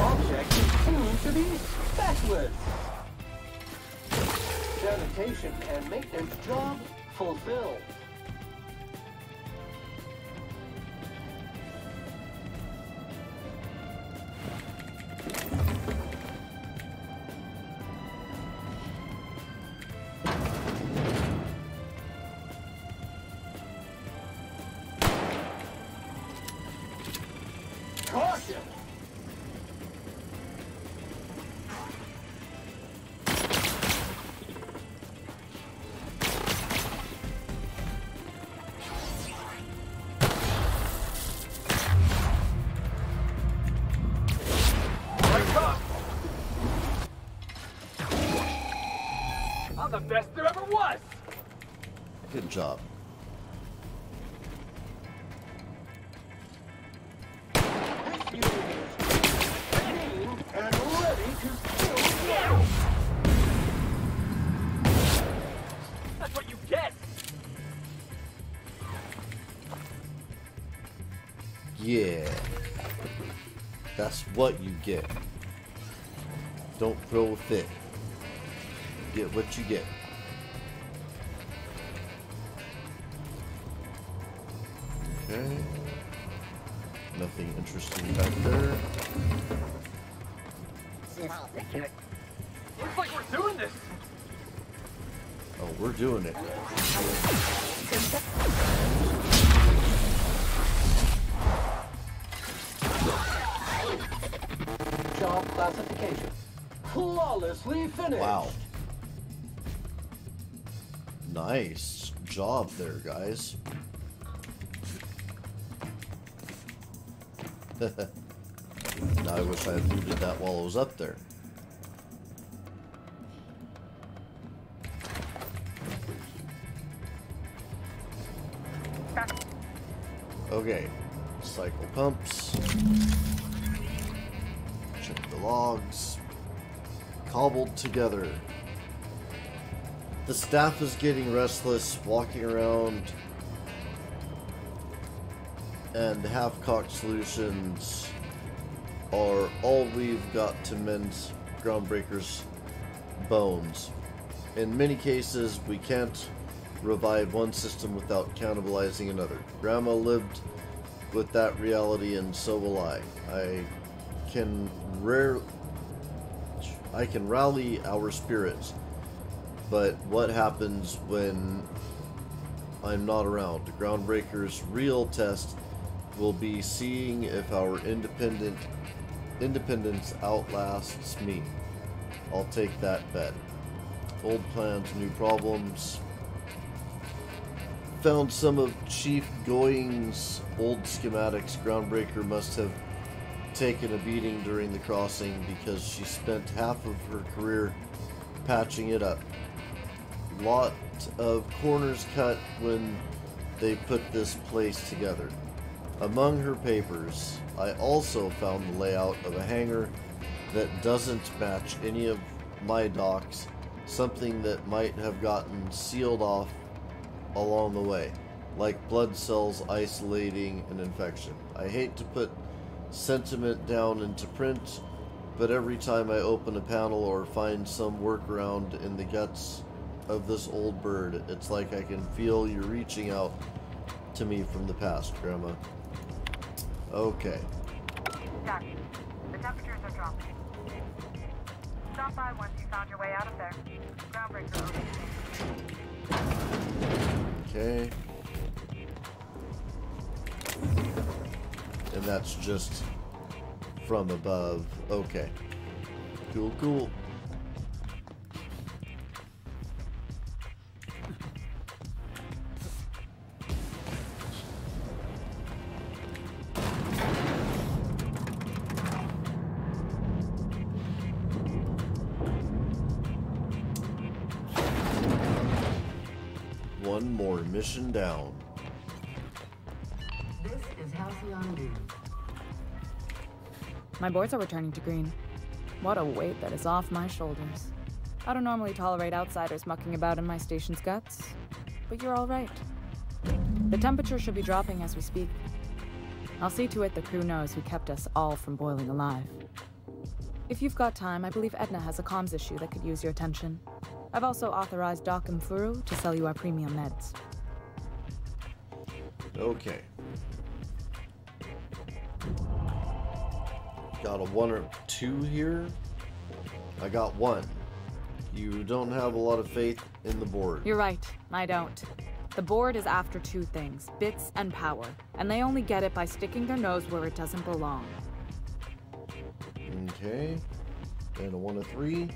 Object is tuned to be backwards. Sanitation and maintenance job fulfilled. I'm the best there ever was! Good job. This unit is clean and ready to kill. That's what you get! Yeah. That's what you get. Don't throw a fit. Get what you get. Okay. Nothing interesting back there. Looks like we're doing this! Oh, we're doing it. Job classification. Flawlessly finished. Wow. Nice job there, guys. Now I wish I had looted that while I was up there. Okay, cycle pumps. Check the logs. Cobbled together. The staff is getting restless, walking around, and half-cocked solutions are all we've got to mend Groundbreaker's bones. In many cases, we can't revive one system without cannibalizing another. Grandma lived with that reality, and so will I. I can rally our spirits, but what happens when I'm not around? The Groundbreaker's real test will be seeing if our independence outlasts me. I'll take that bet. Old plans, new problems. Found some of Chief Going's old schematics. Groundbreaker must have taken a beating during the crossing because she spent half of her career patching it up. Lot of corners cut when they put this place together. Among her papers, I also found the layout of a hangar that doesn't match any of my docks, something that might have gotten sealed off along the way, like blood cells isolating an infection. I hate to put sentiment down into print, but every time I open a panel or find some workaround in the guts of this old bird, it's like I can feel you reaching out to me from the past, Grandma. Okay. Doc, the temperatures are dropping. Stop by once you found your way out of there. Groundbreaker over. Okay. And that's just from above. Okay. Cool, cool. One more mission down. This is Halcyon D. My boards are returning to green. What a weight that is off my shoulders. I don't normally tolerate outsiders mucking about in my station's guts, but you're all right. The temperature should be dropping as we speak. I'll see to it the crew knows who kept us all from boiling alive. If you've got time, I believe Edna has a comms issue that could use your attention. I've also authorized Doc and Furu to sell you our premium meds. Okay. Got a 1 or 2 here? I got 1. You don't have a lot of faith in the board. You're right, I don't. The board is after 2 things, bits and power, and they only get it by sticking their nose where it doesn't belong. Okay. And a 1 of 3.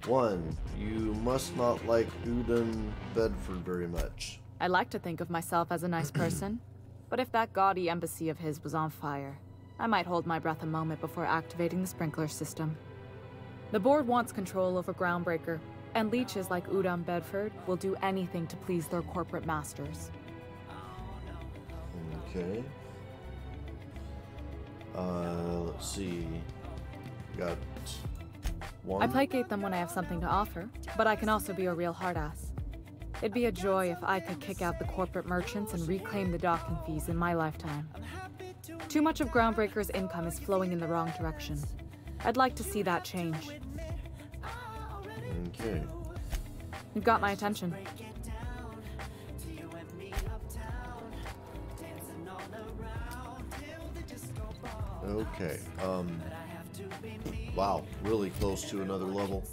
1. You must not like Uden Bedford very much. I like to think of myself as a nice person, but if that gaudy embassy of his was on fire, I might hold my breath a moment before activating the sprinkler system. The board wants control over Groundbreaker, and leeches like Udom Bedford will do anything to please their corporate masters. Okay. Let's see. Got one. I placate them when I have something to offer, but I can also be a real hard-ass. It'd be a joy if I could kick out the corporate merchants and reclaim the docking fees in my lifetime. Too much of Groundbreaker's income is flowing in the wrong direction. I'd like to see that change. Okay. You've got my attention. Okay. Wow, really close to another level.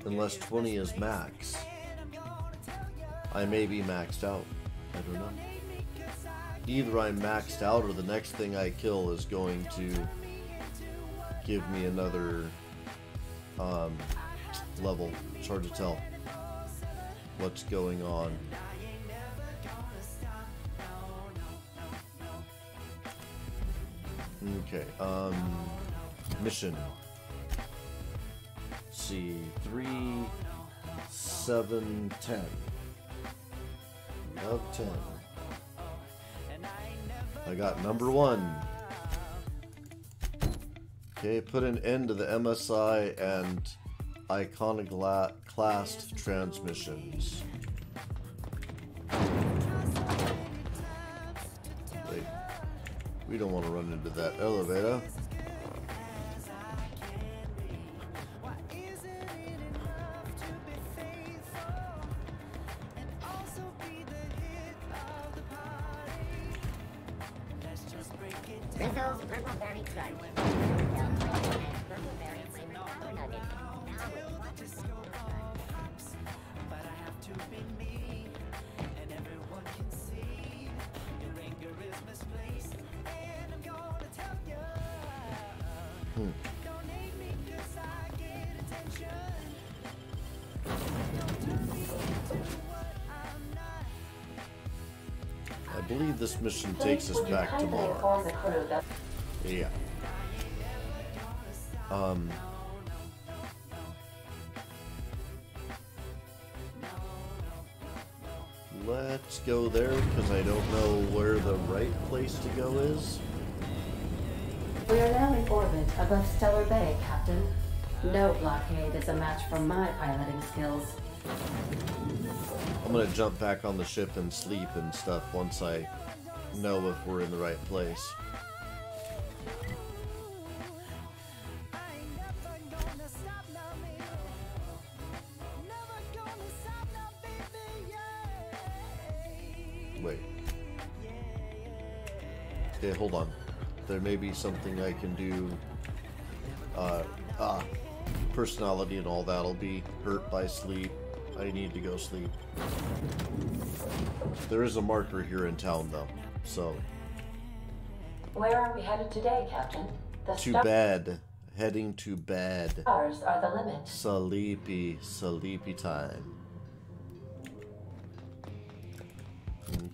Unless 20 is max. I may be maxed out. I don't know. Either I'm maxed out or the next thing I kill is going to give me another level. It's hard to tell what's going on. Okay, mission. Let's see, 3, 7, 10. Of 10. I got number 1. Okay, put an end to the MSI and iconoclast transmissions. Wait, we don't want to run into that elevator. Drizzle's Purpleberry Crunch. Purpleberry flavored Power Nugget. Now with I believe this mission takes us back to Mars. Yeah. Let's go there because I don't know where the right place to go is. We are now in orbit above Stellar Bay, Captain. No blockade is a match for my piloting skills. I'm gonna jump back on the ship and sleep and stuff once I know if we're in the right place. Wait. Okay, hold on. There may be something I can do. Personality and all that'll be hurt by sleep. I need to go sleep. There is a marker here in town, though, so. Where are we headed today, Captain? To bed. Heading to bed. Stars are the limit. Sleepy time.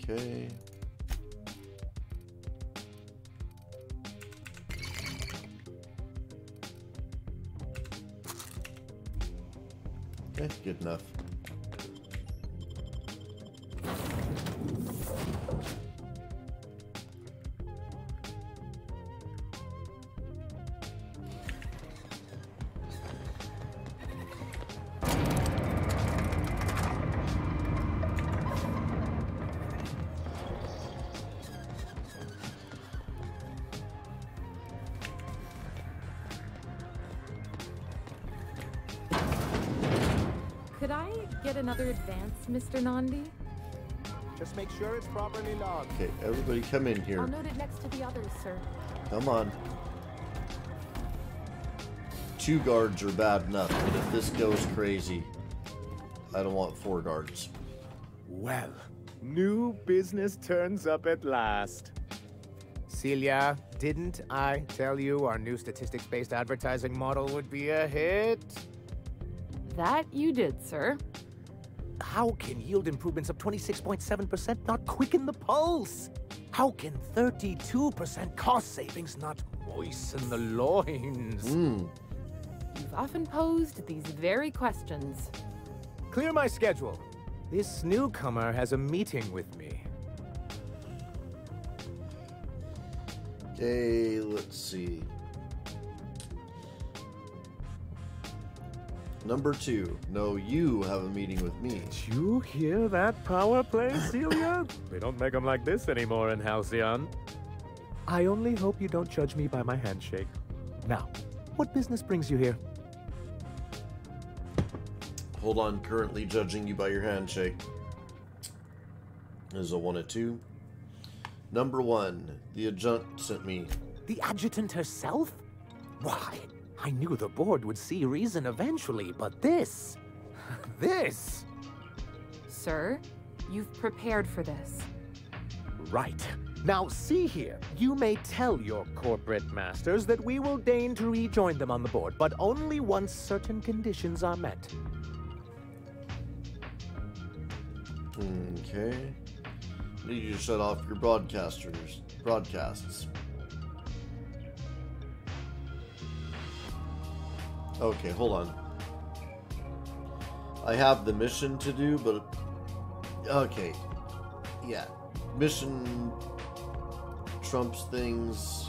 Okay. Okay, good enough. Could I get another advance, Mr. Nandi? Just make sure it's properly logged. Okay, everybody come in here. I'll note it next to the others, sir. Come on. 2 guards are bad enough, but if this goes crazy, I don't want 4 guards. Well, new business turns up at last. Celia, didn't I tell you our new statistics-based advertising model would be a hit? That you did, sir. How can yield improvements of 26.7% not quicken the pulse? How can 32% cost savings not moisten the loins? You've often posed these very questions. Clear my schedule. This newcomer has a meeting with me. Okay, let's see. Number 2. No, you have a meeting with me. Did you hear that power play, Celia? They don't make them like this anymore in Halcyon. I only hope you don't judge me by my handshake. Now, what business brings you here? Hold on, currently judging you by your handshake. There's a 1 and 2. Number 1, the adjutant sent me. The adjutant herself? Why, I knew the board would see reason eventually, but this... this... Sir, you've prepared for this. Right. Now, see here. You may tell your corporate masters that we will deign to rejoin them on the board, but only once certain conditions are met. Okay. Need you to shut off your broadcasts. Okay, hold on. I have the mission to do, but... Okay. Yeah. Mission trumps things.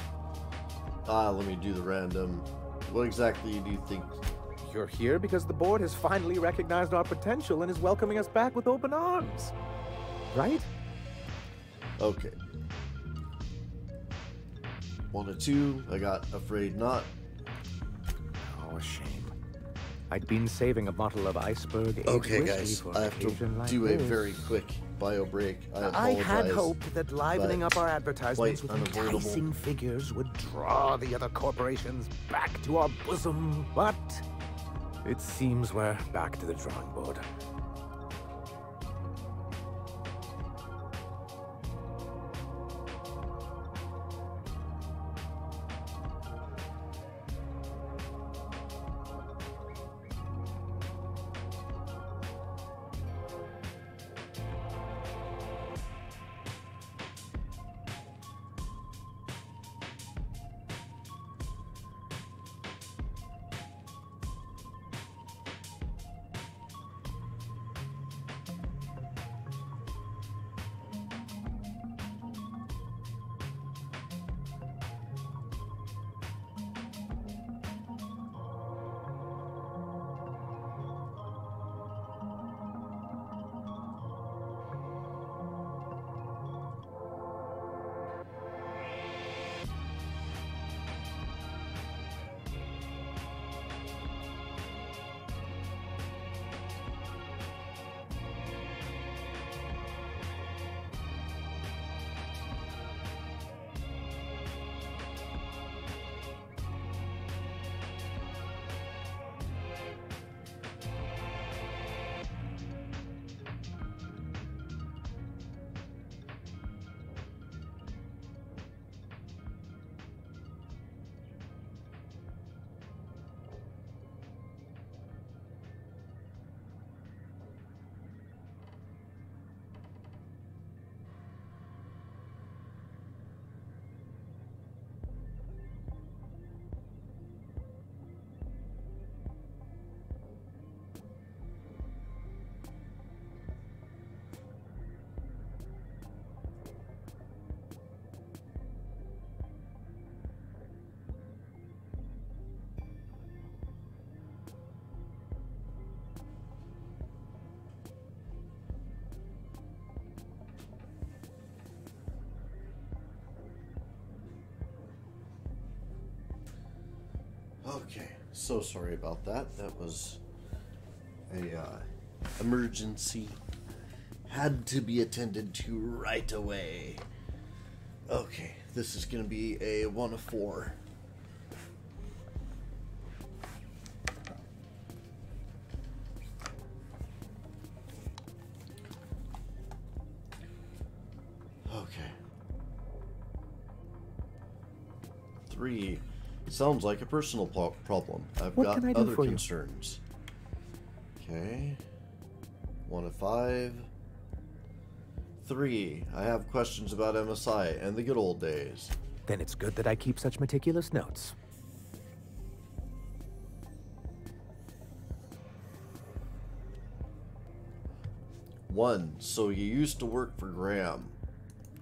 Let me do the random. What exactly do you think? You're here because the board has finally recognized our potential and is welcoming us back with open arms. Right? Okay. 1 and 2. I got Afraid Not. Oh, a shame. I'd been saving a bottle of iceberg aged Okay, whiskey guys. for I have to occasion like do a this. very quick bio break. I apologize. I had hoped that livening up our advertisements with quite unavoidable. enticing figures would draw the other corporations back to our bosom, but it seems we're back to the drawing board. Okay, so sorry about that. That was a emergency. Had to be attended to right away. Okay, this is going to be a 1 of 4. Okay. 3. Sounds like a personal problem. I've got other concerns. Okay. 1 of 5. 3. I have questions about MSI and the good old days. Then it's good that I keep such meticulous notes. 1. So you used to work for Graham.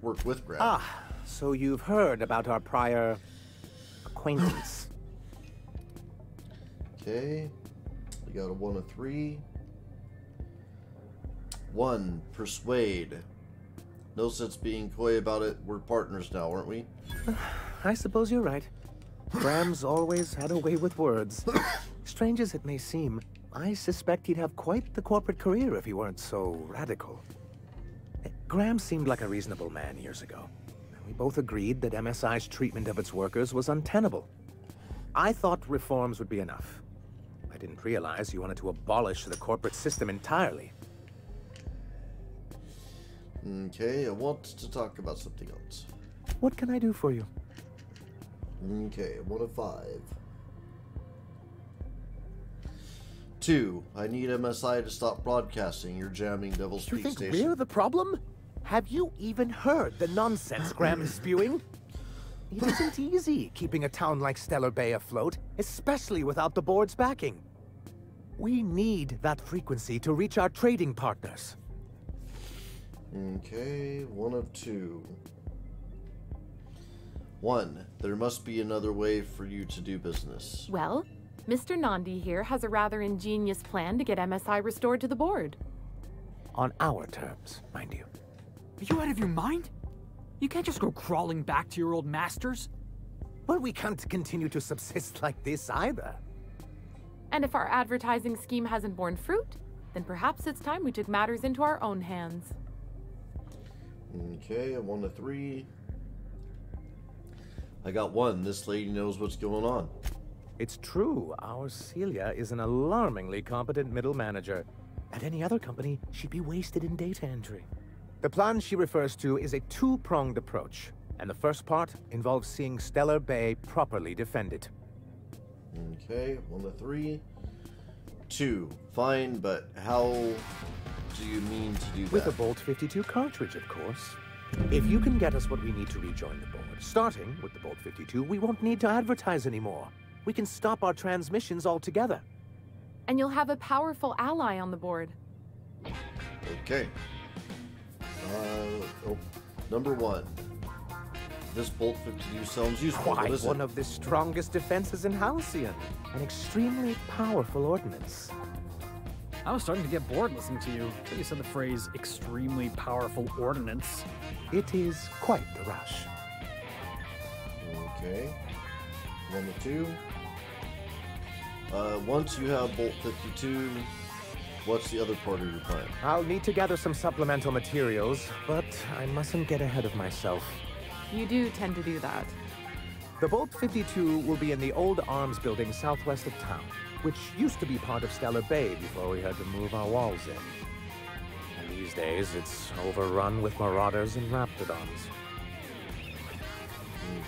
Work with Graham. Ah, so you've heard about our prior acquaintance. Okay. We got a 1 of 3. 1. Persuade. No sense being coy about it. We're partners now, aren't we? I suppose you're right. Graham's always had a way with words. Strange as it may seem, I suspect he'd have quite the corporate career if he weren't so radical. Graham seemed like a reasonable man years ago. We both agreed that MSI's treatment of its workers was untenable. I thought reforms would be enough. I didn't realize you wanted to abolish the corporate system entirely. Okay, I want to talk about something else. What can I do for you? Okay, 1 of 5. 2. I need MSI to stop broadcasting. You're jamming Devil's Peak Station. Station. You think we're the problem? Have you even heard the nonsense Graham is spewing? It isn't easy keeping a town like Stellar Bay afloat, especially without the board's backing. We need that frequency to reach our trading partners. Okay, 1 of 2. 1. There must be another way for you to do business. Well, Mr. Nandi here has a rather ingenious plan to get MSI restored to the board. On our terms, mind you. Are you out of your mind? You can't just go crawling back to your old masters. But we can't continue to subsist like this either. And if our advertising scheme hasn't borne fruit, then perhaps it's time we took matters into our own hands. Okay, a 1 of 3. I got 1. This lady knows what's going on. It's true. Our Celia is an alarmingly competent middle manager. At any other company, she'd be wasted in data entry. The plan she refers to is a two-pronged approach, and the first part involves seeing Stellar Bay properly defended. Okay, 1 of 3. 2. Fine, but how do you mean to do that? With a Bolt 52 cartridge, of course. If you can get us what we need to rejoin the board, starting with the Bolt 52, we won't need to advertise anymore. We can stop our transmissions altogether. And you'll have a powerful ally on the board. Okay. Number 1. This Bolt 52 sounds useful. Why, What is one it? of the strongest defenses in Halcyon. An extremely powerful ordnance. I was starting to get bored listening to you until you said the phrase extremely powerful ordnance. It is quite the rush. Okay. 1 of 2. Once you have Bolt 52, what's the other part of your plan? I'll need to gather some supplemental materials, but I mustn't get ahead of myself. You do tend to do that. The Bolt 52 will be in the old arms building southwest of town, which used to be part of Stellar Bay before we had to move our walls in. And these days, it's overrun with marauders and raptidons.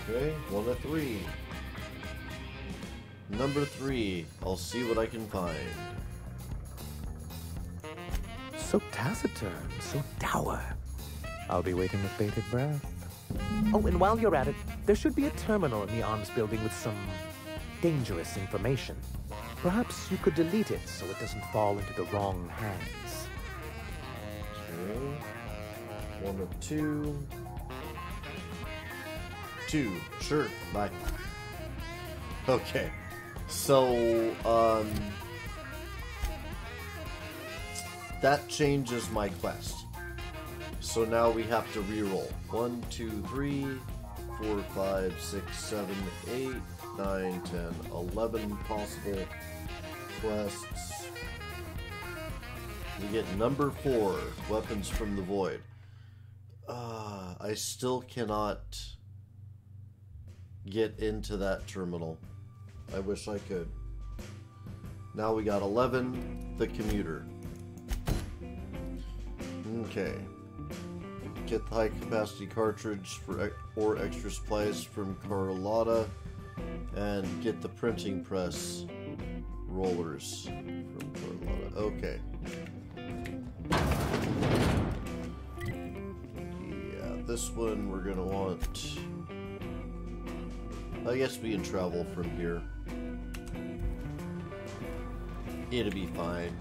Okay, 1 of 3. Number 3. I'll see what I can find. So taciturn, so dour. I'll be waiting with bated breath. Oh, and while you're at it, there should be a terminal in the arms building with some dangerous information. Perhaps you could delete it so it doesn't fall into the wrong hands. Okay. 1 of 2. 2. Sure. Bye. Okay. So, that changes my quest. So now we have to reroll. 1, 2, 3, 4, 5, 6, 7, 8, 9, 10, 11 possible quests. We get number 4, Weapons from the Void. I still cannot get into that terminal. I wish I could. Now we got 11, the commuter. Okay. Get the high capacity cartridge or extra supplies from Carlotta, and get the printing press rollers from Carlotta. Okay. Yeah, this one we're gonna want. I guess we can travel from here. It'll be fine.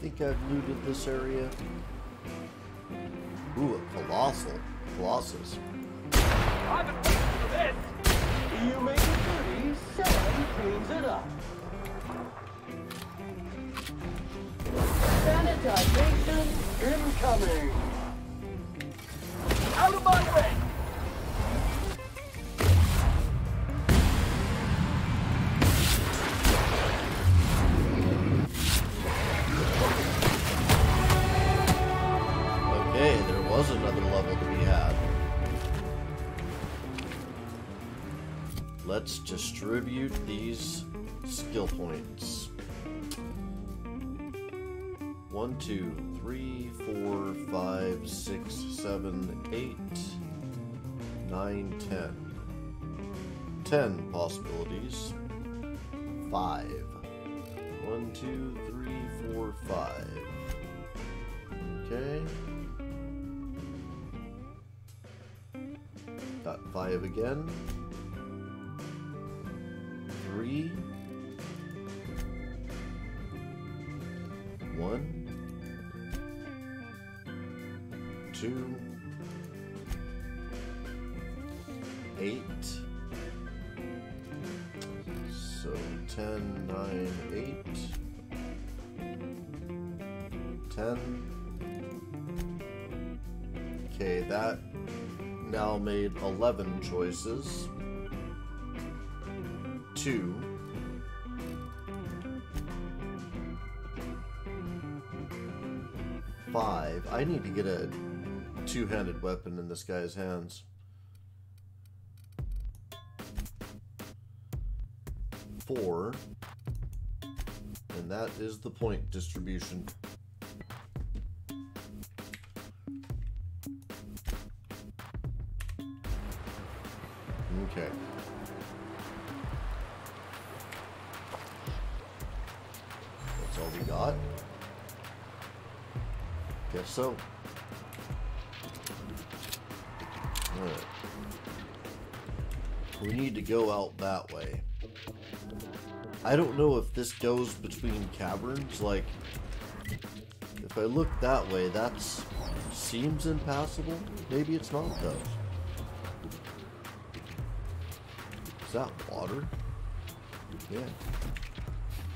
think I've looted this area. Ooh, a Colossus. I've been waiting for this! You make it dirty, Sam cleans it up. Sanitization incoming! Out of my way! Okay, there was another level to be had. Let's distribute these skill points. 1, 2, 3, 4, 5, 6, 7, 8, 9, 10. 10 possibilities. 5. 1, 2, 3, 4, 5. Okay. Got 5 again. 3. 1. 2. 8. So 10, 9, 8. 10. Okay, that now made 11 choices. 2. 5. I need to get a two-handed weapon in this guy's hands. 4. And that is the point distribution. Okay. That's all we got. Guess so. Alright. We need to go out that way. I don't know if this goes between caverns, like, if I look that way, that seems impassable. Maybe it's not, though. Is that water? Yeah.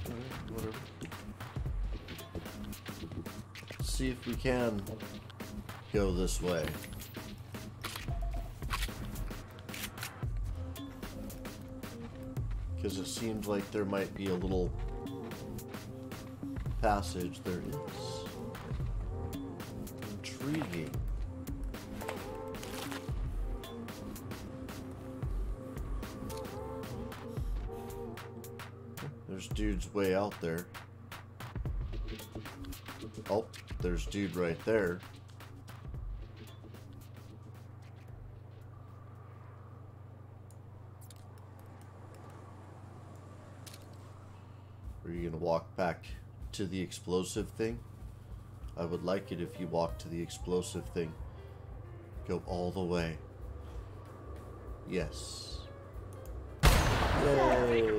Alright, whatever. Let's see if we can go this way. Because it seems like there might be a little passage. There is. Intriguing. There's dudes way out there. Oh, there's dude right there. Are you gonna walk back to the explosive thing? I would like it if you walk to the explosive thing. Go all the way. Yes. Yay!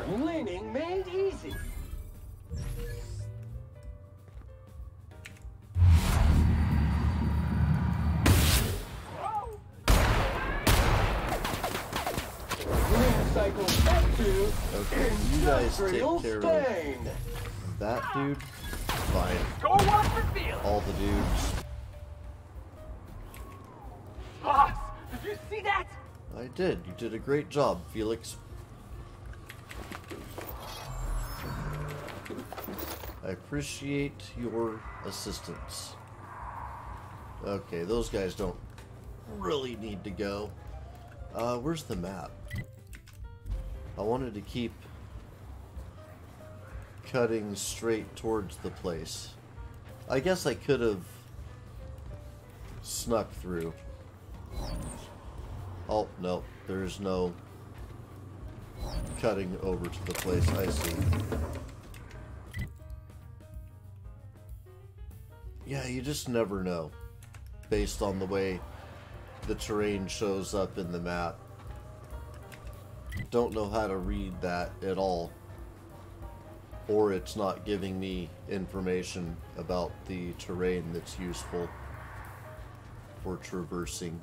Leaning made easy. Cycle step 2. Okay, you guys take care of that dude. Fine. Go watch the field. All the dudes. Boss, did you see that? I did. You did a great job, Felix. I appreciate your assistance. Okay, those guys don't really need to go. Where's the map? I wanted to keep cutting straight towards the place. I guess I could have snuck through. Oh, no, there's no cutting over to the place. I see. Yeah, you just never know based on the way the terrain shows up in the map. don't know how to read that at all. Or it's not giving me information about the terrain that's useful for traversing.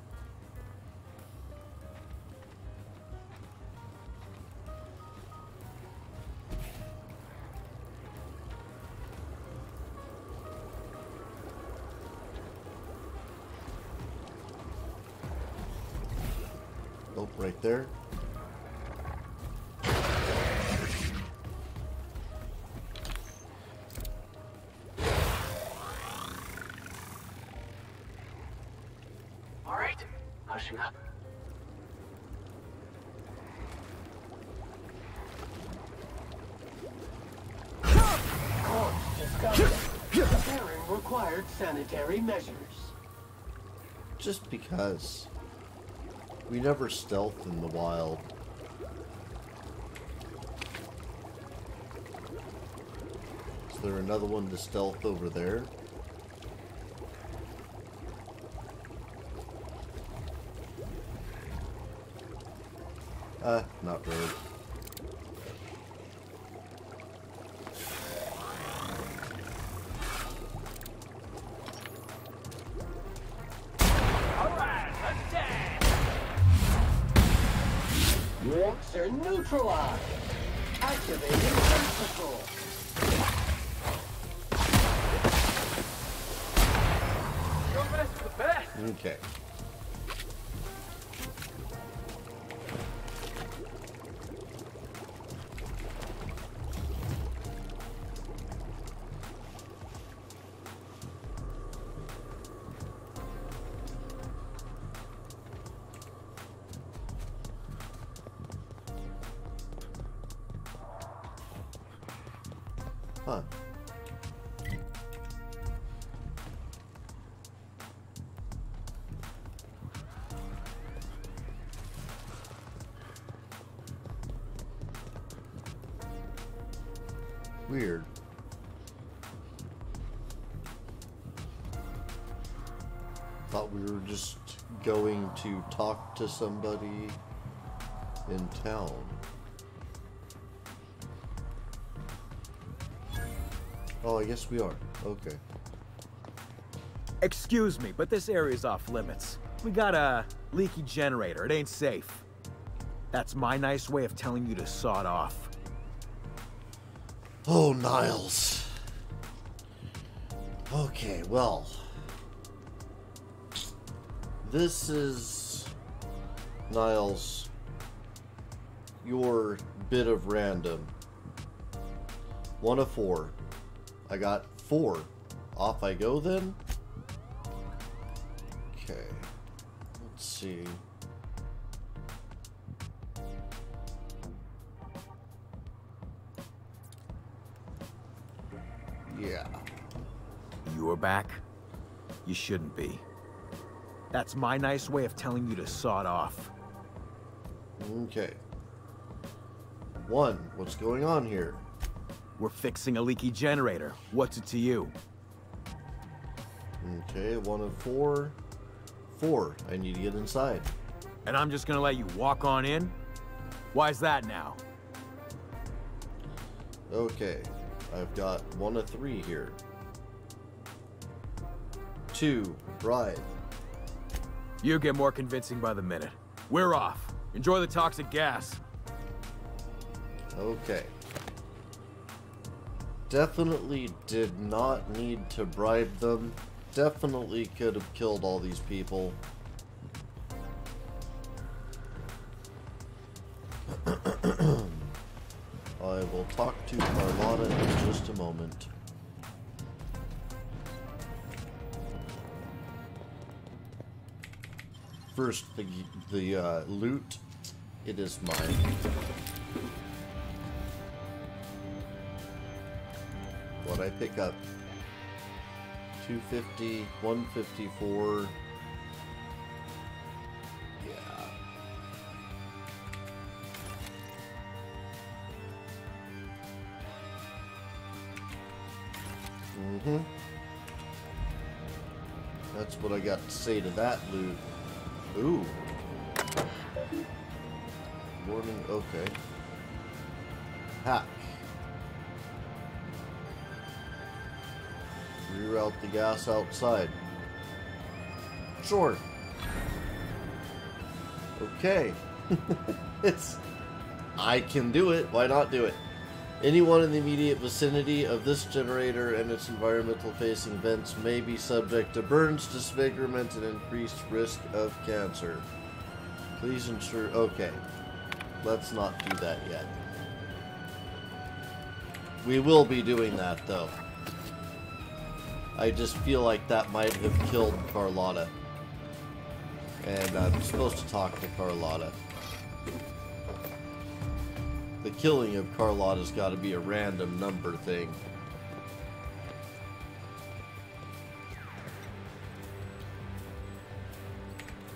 Oh, right there. Pushing up. Corpse discovered. Preparing required sanitary measures. Just because. We never stealth in the wild. Is there another one to stealth over there? Not really. Alright, let's dance! Warps are neutralized. Activating Earth Patrol. Your best for the best. Okay. Huh. Weird. Thought we were just going to talk to somebody in town. Oh, I guess we are. Okay. Excuse me, but this area's off limits. We got a leaky generator. It ain't safe. That's my nice way of telling you to saw it off. Oh, Niles. Okay, well. This is, Niles, your bit of random. 1 of 4. I got 4. Off I go then? Okay. Let's see. Yeah. You're back? You shouldn't be. That's my nice way of telling you to saw it off. Okay. 1, what's going on here? We're fixing a leaky generator. What's it to you? Okay, 1 of 4. 4, I need to get inside. And I'm just gonna let you walk on in? Why's that now? Okay, I've got 1 of 3 here. 2, bribe. You get more convincing by the minute. We're off. Enjoy the toxic gas. Okay. Definitely did not need to bribe them. Definitely could have killed all these people. I will talk to Carlotta in just a moment. First, the loot. It is mine. What I pick up? 250, 154. Yeah. That's what I got to say to that loot. Ooh. warning. Okay. Hack. Reroute the gas outside. Sure. Okay. I can do it. Why not do it? Anyone in the immediate vicinity of this generator and its environmental facing vents may be subject to burns, disfigurement, and increased risk of cancer. Please ensure... Okay. Let's not do that yet. We will be doing that, though. I just feel like that might have killed Carlotta. And I'm supposed to talk to Carlotta. The killing of Carlotta's got to be a random number thing.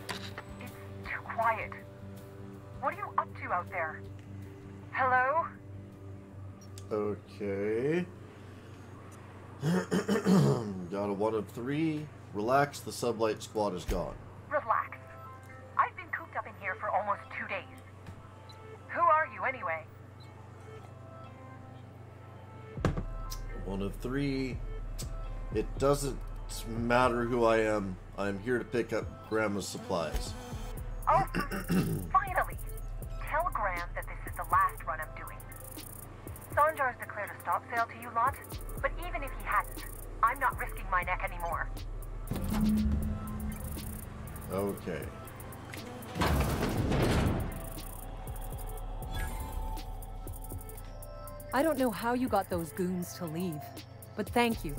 It's too quiet. What are you up to out there? Hello? Okay. Got a 1 of 3. Relax, the sublight squad is gone. Relax. I've been cooped up in here for almost 2 days. Who are you anyway? 1 of 3. It doesn't matter who I am. I'm here to pick up Grandma's supplies. Oh, finally! Tell Graham that this is the last run I'm doing. Sanjar's declared a stop sale to you lot, but even if he hadn't, I'm not risking my neck anymore. Okay. I don't know how you got those goons to leave, but thank you.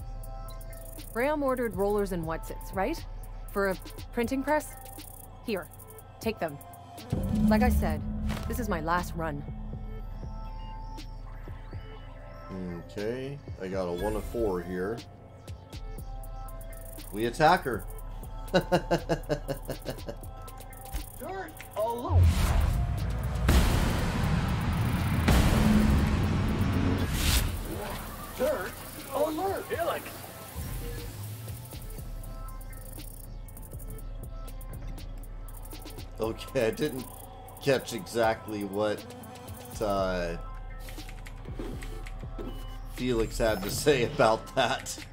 Graham ordered rollers and whatsits, right? For a printing press? Here, take them. Like I said, this is my last run. Okay, I got a 1 of 4 here. We attack her. Dirt alone. Dirt alert. Illic. Okay, I didn't catch exactly what Felix had to say about that.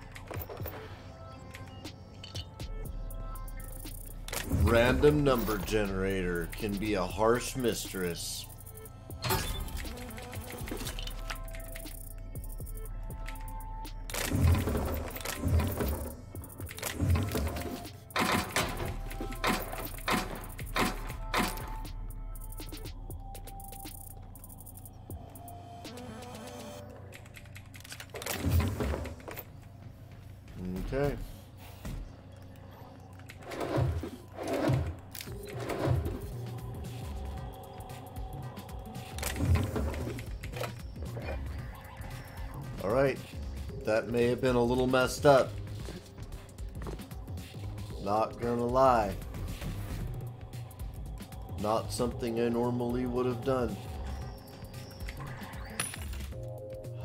Random number generator can be a harsh mistress. Okay. Alright, that may have been a little messed up. Not gonna lie. Not something I normally would have done.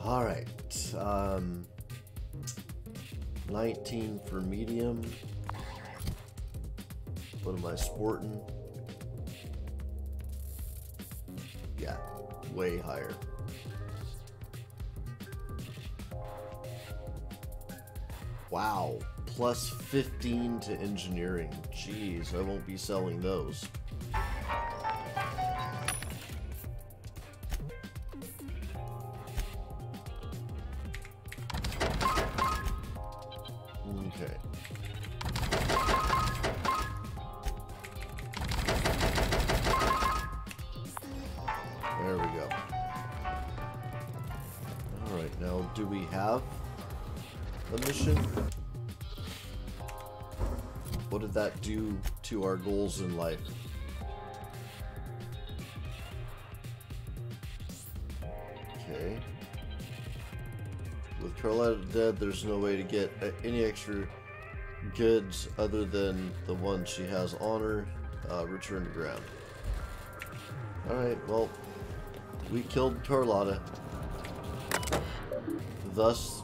Alright, 19 for medium. What am I sporting? Yeah, way higher. Wow, plus 15 to engineering. Jeez, I won't be selling those. Okay. There we go. Alright, now do we have a mission? What did that do to our goals in life? Okay. With Carlotta dead, there's no way to get any extra goods other than the one she has on her. Return to ground. Alright, well, we killed Carlotta. Thus,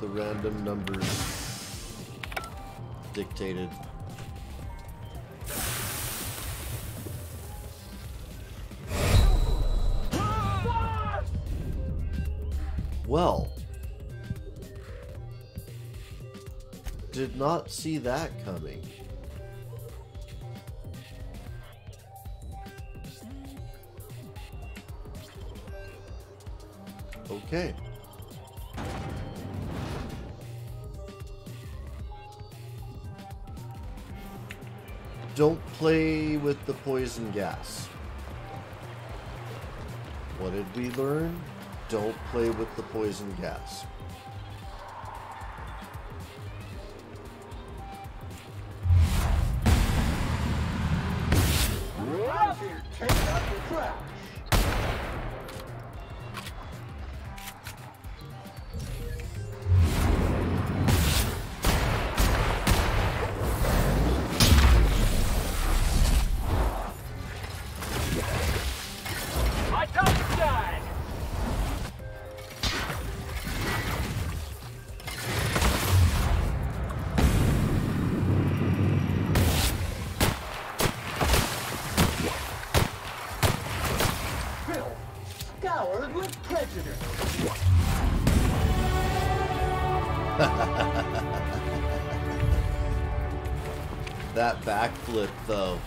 the random numbers dictated. Well, did not see that coming. Okay. Don't play with the poison gas. What did we learn? Don't play with the poison gas. Roger, take out the trash. My top side. Filth, scoured with prejudice. That backflip, though.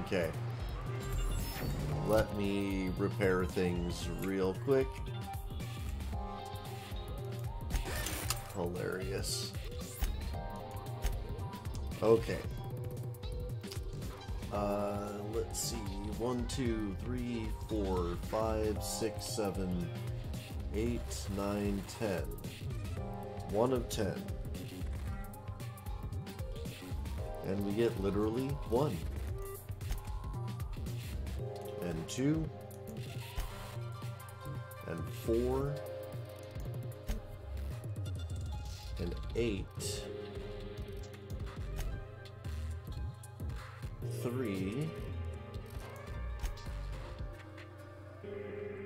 Okay. Let me repair things real quick. Hilarious. Okay. Let's see. 1, 2, 3, 4, 5, 6, 7, 8, 9, 10. 1 of 10. And we get literally 1. And 2. And 4. And 8. 3.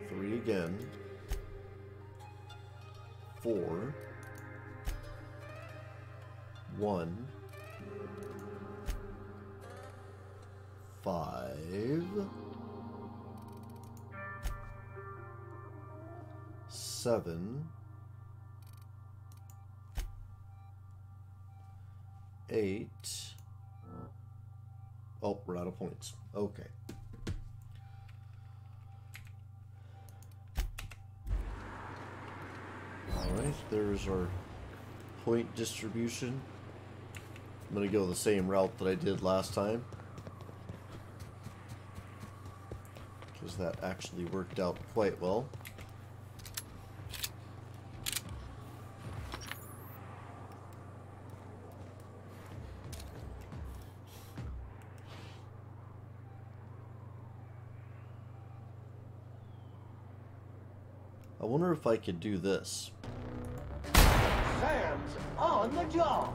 3 again. 4. 1. 5. 7. 8. Oh, we're out of points. Okay. Alright, there's our point distribution. I'm going to go the same route that I did last time, because that actually worked out quite well. I wonder if I could do this. Sam's on the job.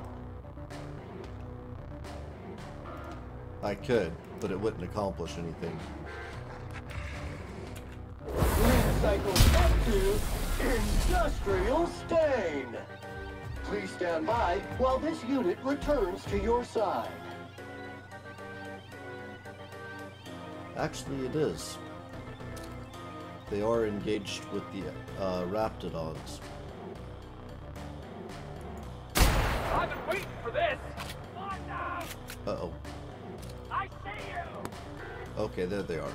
I could, but it wouldn't accomplish anything. Recycle up to industrial stain. Please stand by while this unit returns to your side. Actually, it is. They are engaged with the Raptidons. I've been waiting for this. Uh-oh. I see you. Okay, there they are.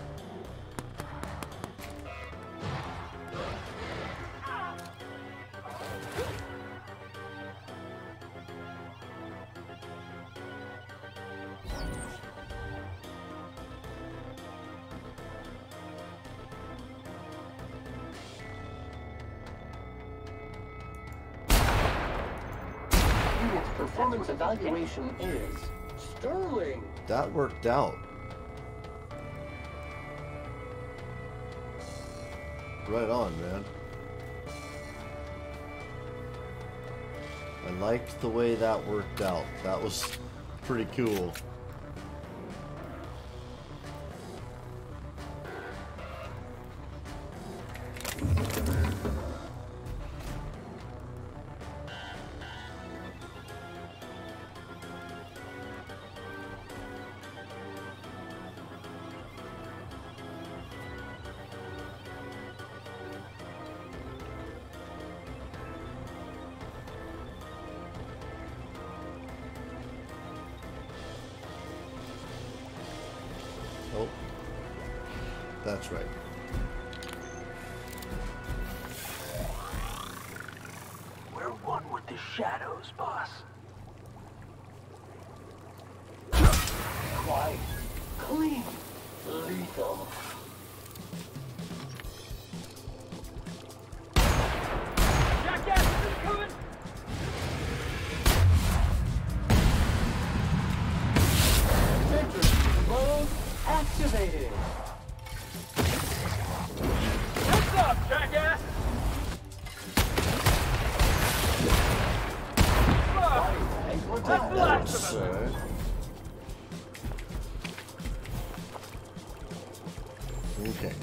Unit's performance evaluation is sterling. That worked out. Right on, man. I liked the way that worked out. That was pretty cool. That's right. We're one with the shadows, boss. Quiet, clean, lethal. Jackass is coming! Centrifuge mode activated. What's up, jackass? That's the last of us. Okay.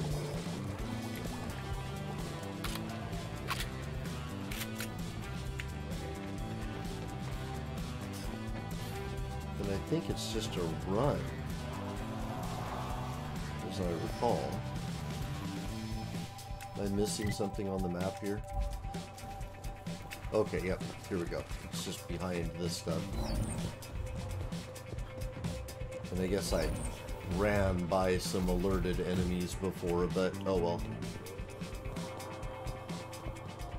But I think it's just a run, as I recall. Am I missing something on the map here? Okay, yep, here we go. It's just behind this stuff. And I guess I ran by some alerted enemies before, but oh well.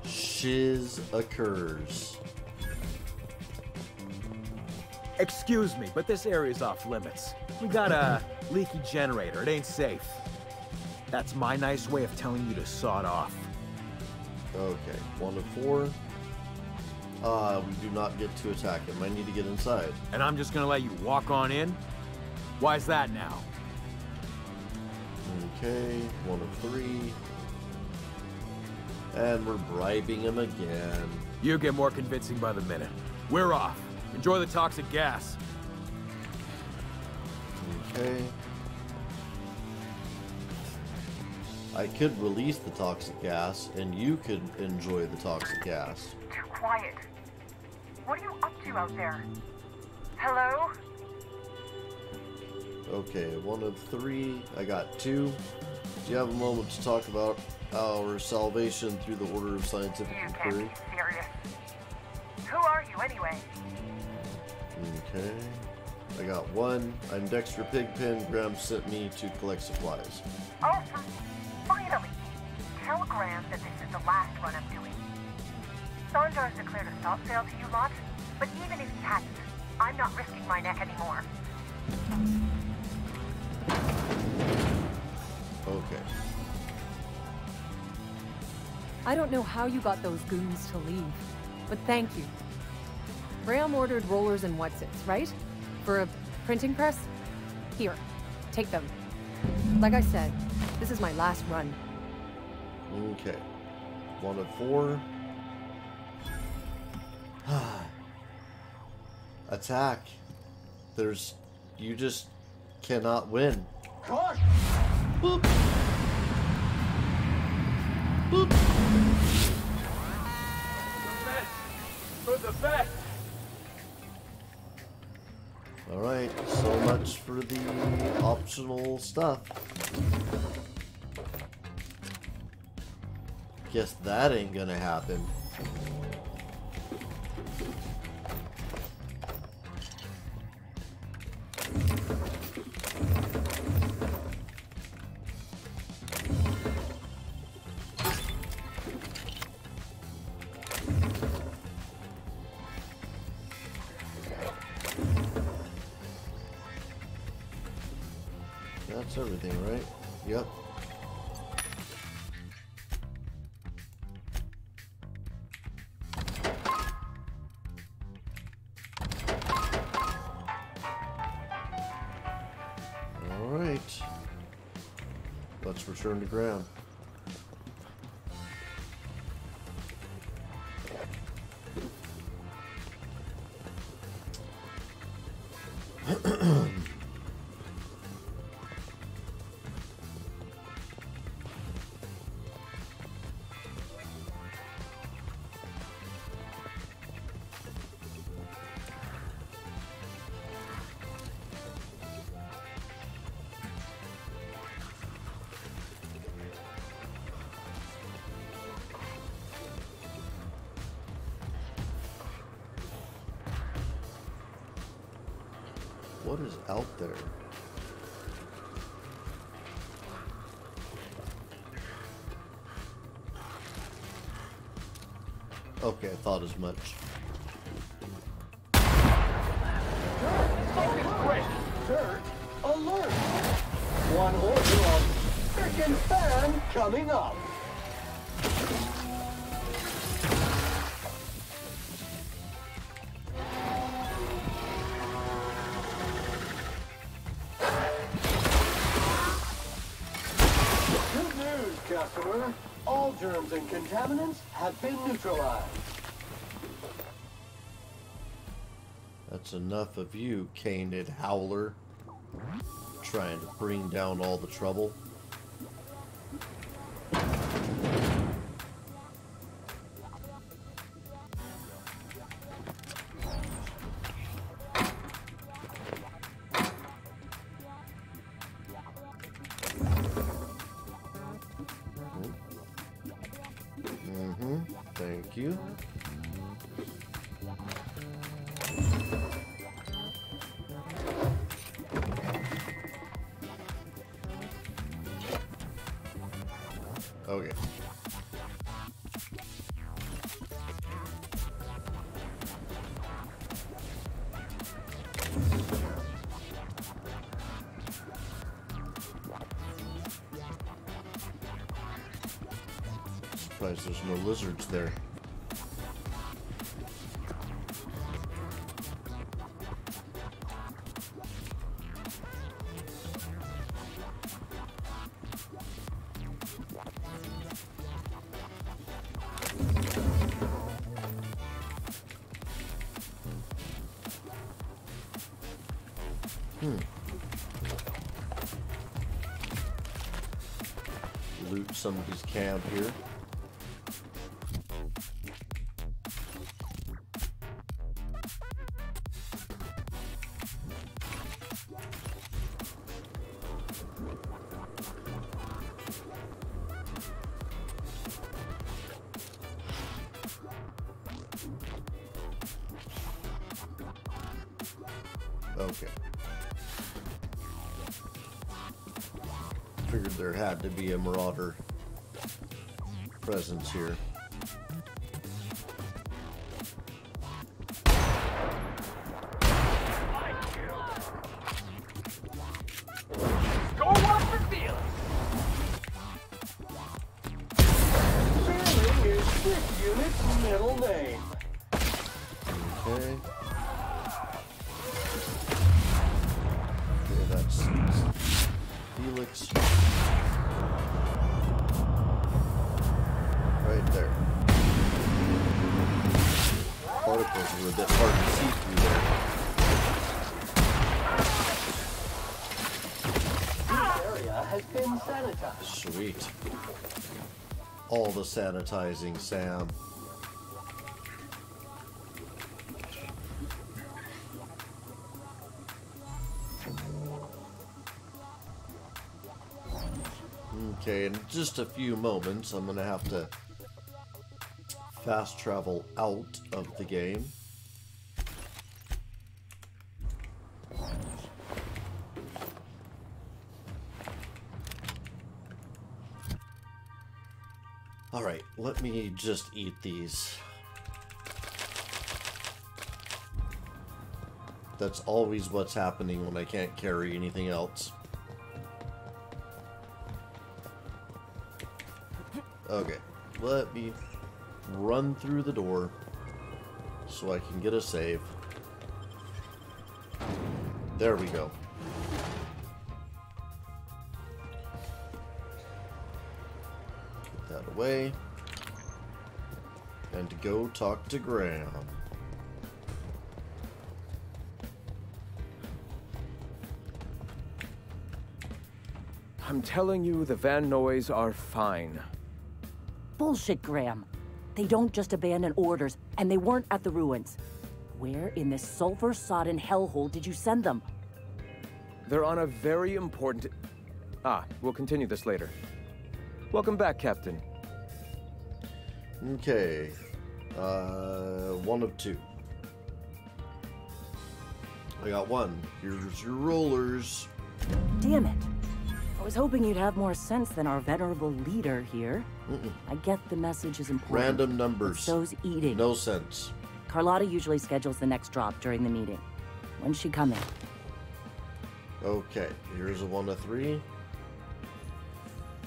Shiz occurs. Excuse me, but this area's off limits. We got a leaky generator. It ain't safe. That's my nice way of telling you to sod off. Okay, 1 of 4. We do not get to attack him. I need to get inside. And I'm just gonna let you walk on in? Why's that now? Okay, 1 of 3. And we're bribing him again. You get more convincing by the minute. We're off. Enjoy the toxic gas. Okay. I could release the toxic gas, and you could enjoy the toxic gas. Too quiet. What are you up to out there? Hello? Okay, 1 of 3. I got 2. Do you have a moment to talk about our salvation through the order of scientific You can't inquiry? be serious. Who are you anyway? Okay. I got 1. I'm Dexter Pigpen. Graham sent me to collect supplies. Oh, finally! Tell Graham that this is the last run I'm doing. Sanjar's declared a stop sale to you lot, but even if he hadn't, I'm not risking my neck anymore. Okay. I don't know how you got those goons to leave, but thank you. Graham ordered rollers and whatsits, right? For a printing press? Here, take them. Like I said, this is my last run. Okay. 1 of 4. Attack. You just cannot win. Gosh! Boop. Boop. For the best. Alright, so much for the optional stuff. Guess that ain't gonna happen. That's everything, right? Yep. Alright. Let's return to ground. What is out there? Okay, I thought as much. Dirt alert! One order of frickin' fan coming up. Good news, customer. All germs and contaminants have been neutralized. That's enough of you, canid howler. Trying to bring down all the trouble. Thank you. Okay. Surprised there's no lizards there. Loot somebody's camp here. Okay. Figured there had to be a marauder presence here. Go watch the field! Sailing is this unit's middle name. Okay. Okay, that's Felix. Right there. Particles were a bit hard to see through there. This area has been sanitized. Sweet. All the sanitizing, Sam. Okay, in just a few moments, I'm gonna have to fast travel out of the game. Alright, let me just eat these. That's always what's happening when I can't carry anything else. Okay, let me run through the door so I can get a save. There we go. Get that away. And to go talk to Graham. I'm telling you, the Van Noys are fine. Bullshit, Graham. They don't just abandon orders, and they weren't at the ruins. Where in this sulfur-sodden hellhole did you send them? They're on a very important... we'll continue this later. Welcome back, Captain. Okay. One of two. I got one. Here's your rollers. Damn it. I was hoping you'd have more sense than our venerable leader here. I get the message is important. Random numbers. So's eating. No sense. Carlotta usually schedules the next drop during the meeting. When's she coming? Okay, here's a 1 to 3.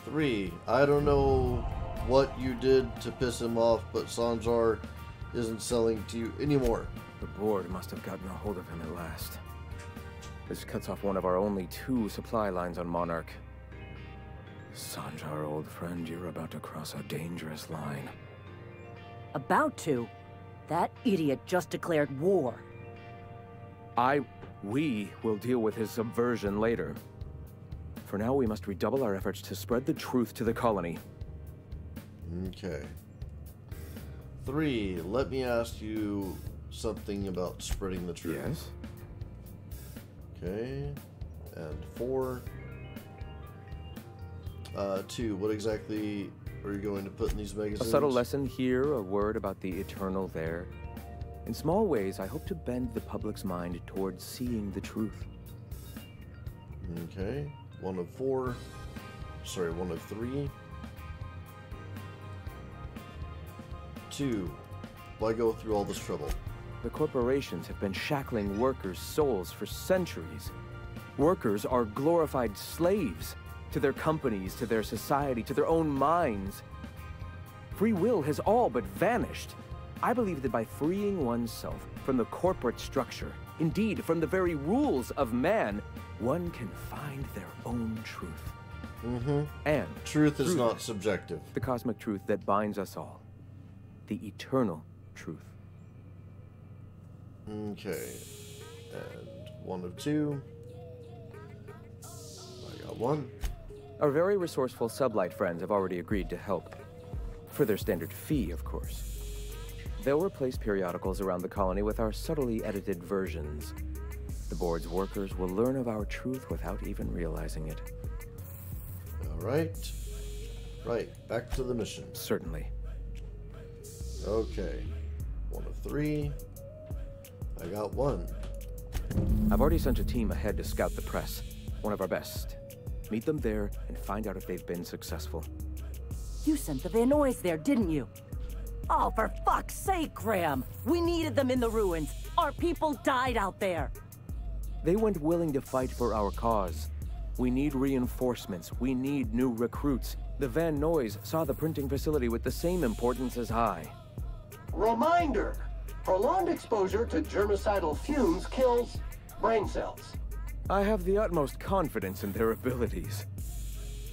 3. I don't know what you did to piss him off, but Sanjar isn't selling to you anymore. The board must have gotten a hold of him at last. This cuts off one of our only 2 supply lines on Monarch. Sanjar, old friend, you're about to cross a dangerous line. About to? That idiot just declared war. We will deal with his subversion later. For now, we must redouble our efforts to spread the truth to the colony. Okay. 3, let me ask you something about spreading the truth. Yes? Okay. And 4. 2, what exactly are you going to put in these magazines? A subtle lesson here, a word about the eternal there. In small ways, I hope to bend the public's mind towards seeing the truth. Okay. 1 of 4. Sorry, 1 of 3. 2. Why go through all this trouble? The corporations have been shackling workers' souls for centuries. Workers are glorified slaves to their companies, to their society, to their own minds. Free will has all but vanished. I believe that by freeing oneself from the corporate structure, indeed from the very rules of man, one can find their own truth. And truth is not subjective. The cosmic truth that binds us all. The eternal truth. Okay. And 1 of 2. I got 1. Our very resourceful sublight friends have already agreed to help. For their standard fee, of course. They'll replace periodicals around the colony with our subtly edited versions. The board's workers will learn of our truth without even realizing it. All right. Right, back to the mission. Certainly. Okay. 1 of 3. I got 1. I've already sent a team ahead to scout the press. One of our best. Meet them there and find out if they've been successful. You sent the Van Nuys there, didn't you? Oh, for fuck's sake, Graham! We needed them in the ruins. Our people died out there. They went willing to fight for our cause. We need reinforcements. We need new recruits. The Van Nuys saw the printing facility with the same importance as I. Reminder! Prolonged exposure to germicidal fumes kills brain cells. I have the utmost confidence in their abilities.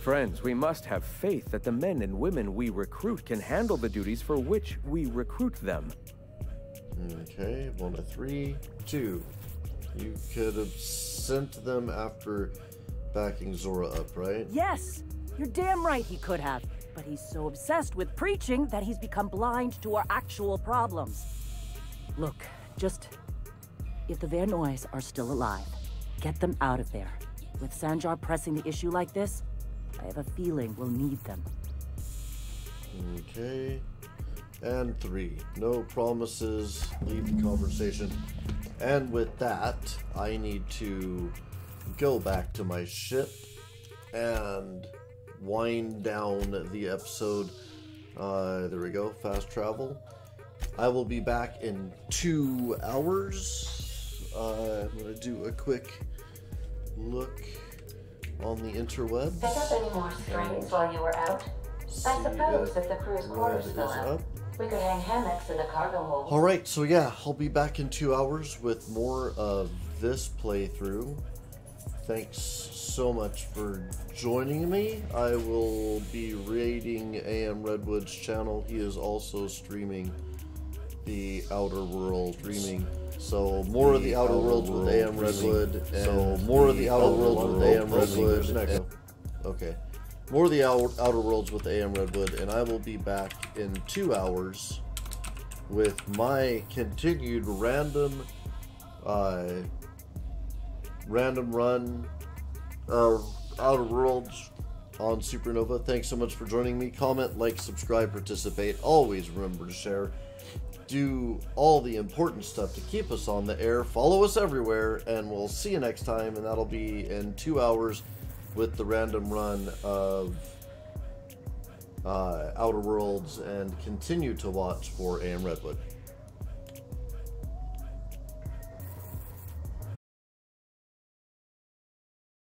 Friends, we must have faith that the men and women we recruit can handle the duties for which we recruit them. Okay, 1 of 3. 2. You could have sent them after backing Zora up, right? Yes! You're damn right he could have. But he's so obsessed with preaching that he's become blind to our actual problems. Look, just... if the Van Nuys are still alive, get them out of there. With Sanjar pressing the issue like this, I have a feeling we'll need them. Okay. And 3. No promises. Leave the conversation. And with that, I need to go back to my ship and wind down the episode. There we go. Fast travel. I will be back in 2 hours. I'm going to do a quick look on the interwebs. Pick up any more strains while you were out? I suppose if the crew's quarters fill up, we could hang hammocks in the cargo hold. Alright, so yeah, I'll be back in 2 hours with more of this playthrough. Thanks so much for joining me. I will be raiding AM Redwood's channel. He is also streaming the Outer World streaming. So more of the Outer Worlds with AM Redwood. So more of the Outer Worlds with AM Redwood. Okay. More of the Outer Worlds with AM Redwood, and I will be back in 2 hours with my continued random run of Outer Worlds on Supernova. Thanks so much for joining me. Comment, like, subscribe, participate. Always remember to share. Do all the important stuff to keep us on the air. Follow us everywhere, and we'll see you next time, and that'll be in 2 hours. with the random run of Outer Worlds and continue to watch for AM Redwood.